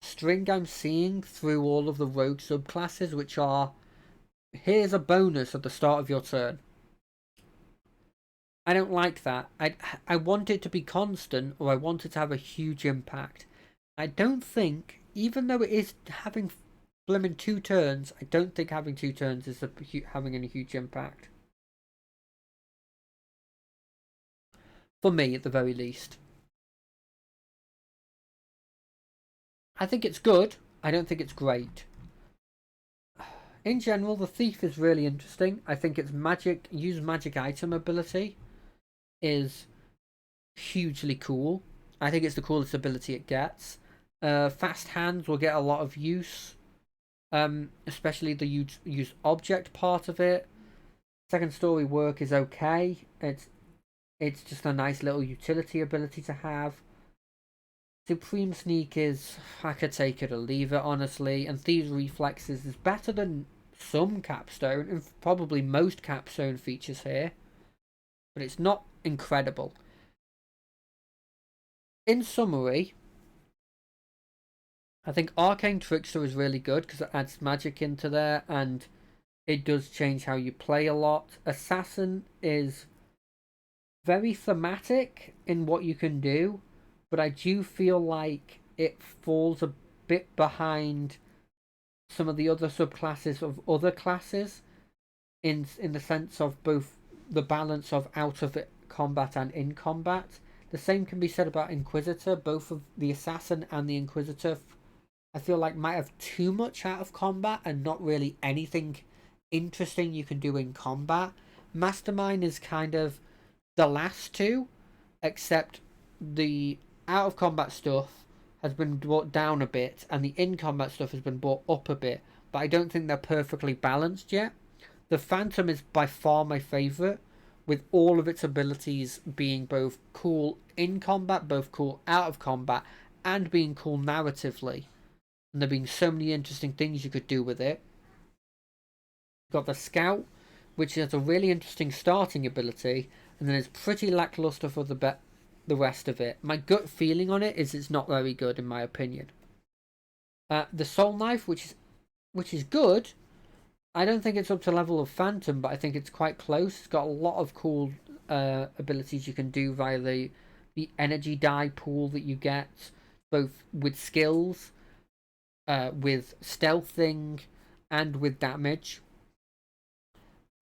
string I'm seeing through all of the rogue subclasses, which are, here's a bonus at the start of your turn. I don't like that. I want it to be constant, or I want it to have a huge impact. I don't think, even though it is having blimmin' 2 turns, I don't think having 2 turns is having any huge impact. For me, at the very least. I think it's good. I don't think it's great. In general, the thief is really interesting. I think its magic item ability is hugely cool. I think it's the coolest ability it gets. Fast hands will get a lot of use, especially the use object part of it. Second story work is okay. It's just a nice little utility ability to have. Supreme Sneak is, I could take it or leave it, honestly. And Thieves Reflexes is better than some Capstone, and probably most Capstone features here. But it's not incredible. In summary, I think Arcane Trickster is really good because it adds magic into there and it does change how you play a lot. Assassin is very thematic in what you can do, but I do feel like it falls a bit behind some of the other subclasses of other classes in the sense of both the balance of out of combat and in combat. The same can be said about Inquisitor. Both of the Assassin and the Inquisitor, I feel like, might have too much out of combat and not really anything interesting you can do in combat. Mastermind is kind of the last two, except the out of combat stuff has been brought down a bit and the in combat stuff has been brought up a bit, but I don't think they're perfectly balanced yet. The Phantom is by far my favourite, with all of its abilities being both cool in combat, both cool out of combat, and being cool narratively. And there being so many interesting things you could do with it. You've got the Scout, which has a really interesting starting ability, and then it's pretty lackluster for the rest of it. My gut feeling on it is it's not very good, in my opinion. The Soulknife, which is good. I don't think it's up to level of Phantom, but I think it's quite close. It's got a lot of cool abilities you can do via the energy die pool that you get, both with skills, with stealthing, and with damage.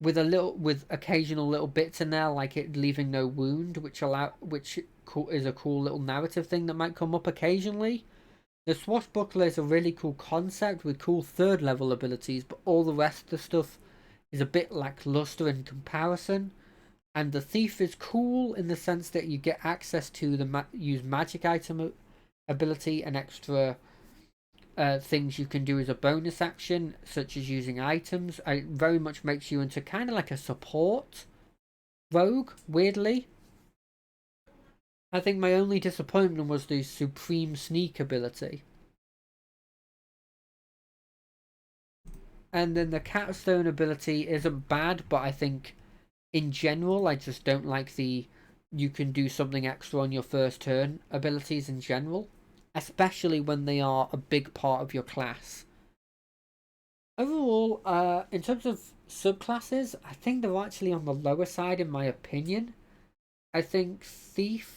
With occasional little bits in there, like it leaving no wound, which is a cool little narrative thing that might come up occasionally. The Swashbuckler is a really cool concept with cool third level abilities, but all the rest of the stuff is a bit lackluster in comparison. And the Thief is cool in the sense that you get access to the use magic item ability and extra things you can do as a bonus action, such as using items. It very much makes you into kind of like a support rogue, weirdly. I think my only disappointment was the Supreme Sneak ability. And then the Capstone ability isn't bad, but I think in general, I just don't like the you can do something extra on your first turn abilities in general, especially when they are a big part of your class. Overall, in terms of subclasses, I think they're actually on the lower side in my opinion. I think Thief,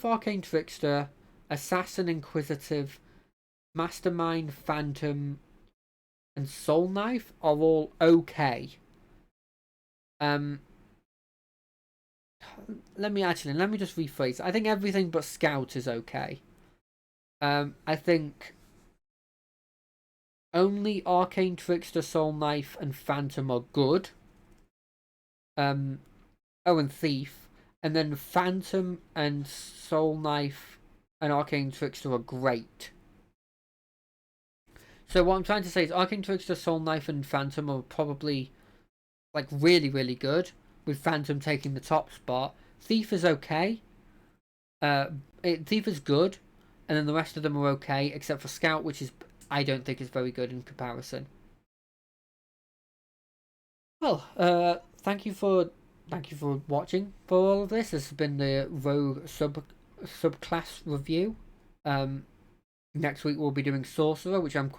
Arcane Trickster, Assassin, Inquisitive, Mastermind, Phantom, and Soulknife are all okay. Let me just rephrase. I think everything but Scout is okay. I think only Arcane Trickster, Soulknife, and Phantom are good. And Thief. And then Phantom and Soulknife and Arcane Trickster are great. So what I'm trying to say is Arcane Trickster, Soulknife, and Phantom are probably like really, really good, with Phantom taking the top spot. Thief is okay. Thief is good, and then the rest of them are okay, except for Scout, which I don't think is very good in comparison. Well, thank you for watching for all of this. This has been the Rogue subclass review. Next week we'll be doing Sorcerer, which I'm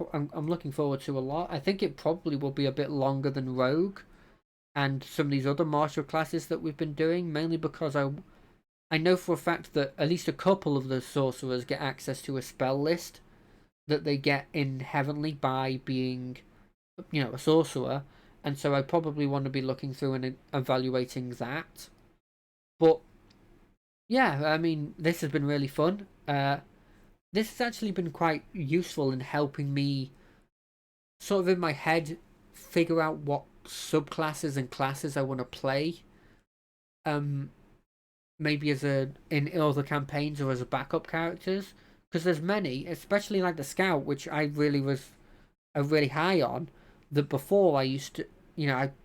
looking forward to a lot. I think it probably will be a bit longer than Rogue and some of these other martial classes that we've been doing, mainly because I know for a fact that at least a couple of the sorcerers get access to a spell list that they get in Heavenly by being, a sorcerer, and so I probably want to be looking through and evaluating that. But yeah, I mean, this has been really fun. This has actually been quite useful in helping me sort of in my head figure out what subclasses and classes I want to play. maybe as a in other campaigns or as a backup characters, because there's many, especially like the scout, which I really was really high on. That before I used to,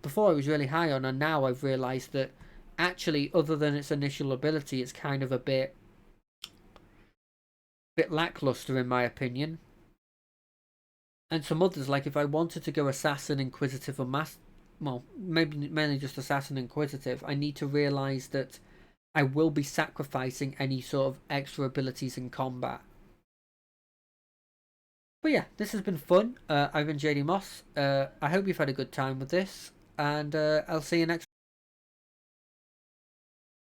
before I was really high on, and now I've realised that actually, other than its initial ability, it's kind of a bit lackluster in my opinion. And some others, like if I wanted to go assassin, inquisitive, or well, maybe mainly just assassin, inquisitive, I need to realise that I will be sacrificing any sort of extra abilities in combat. But yeah, this has been fun. I've been JD Moss. I hope you've had a good time with this, and I'll see you next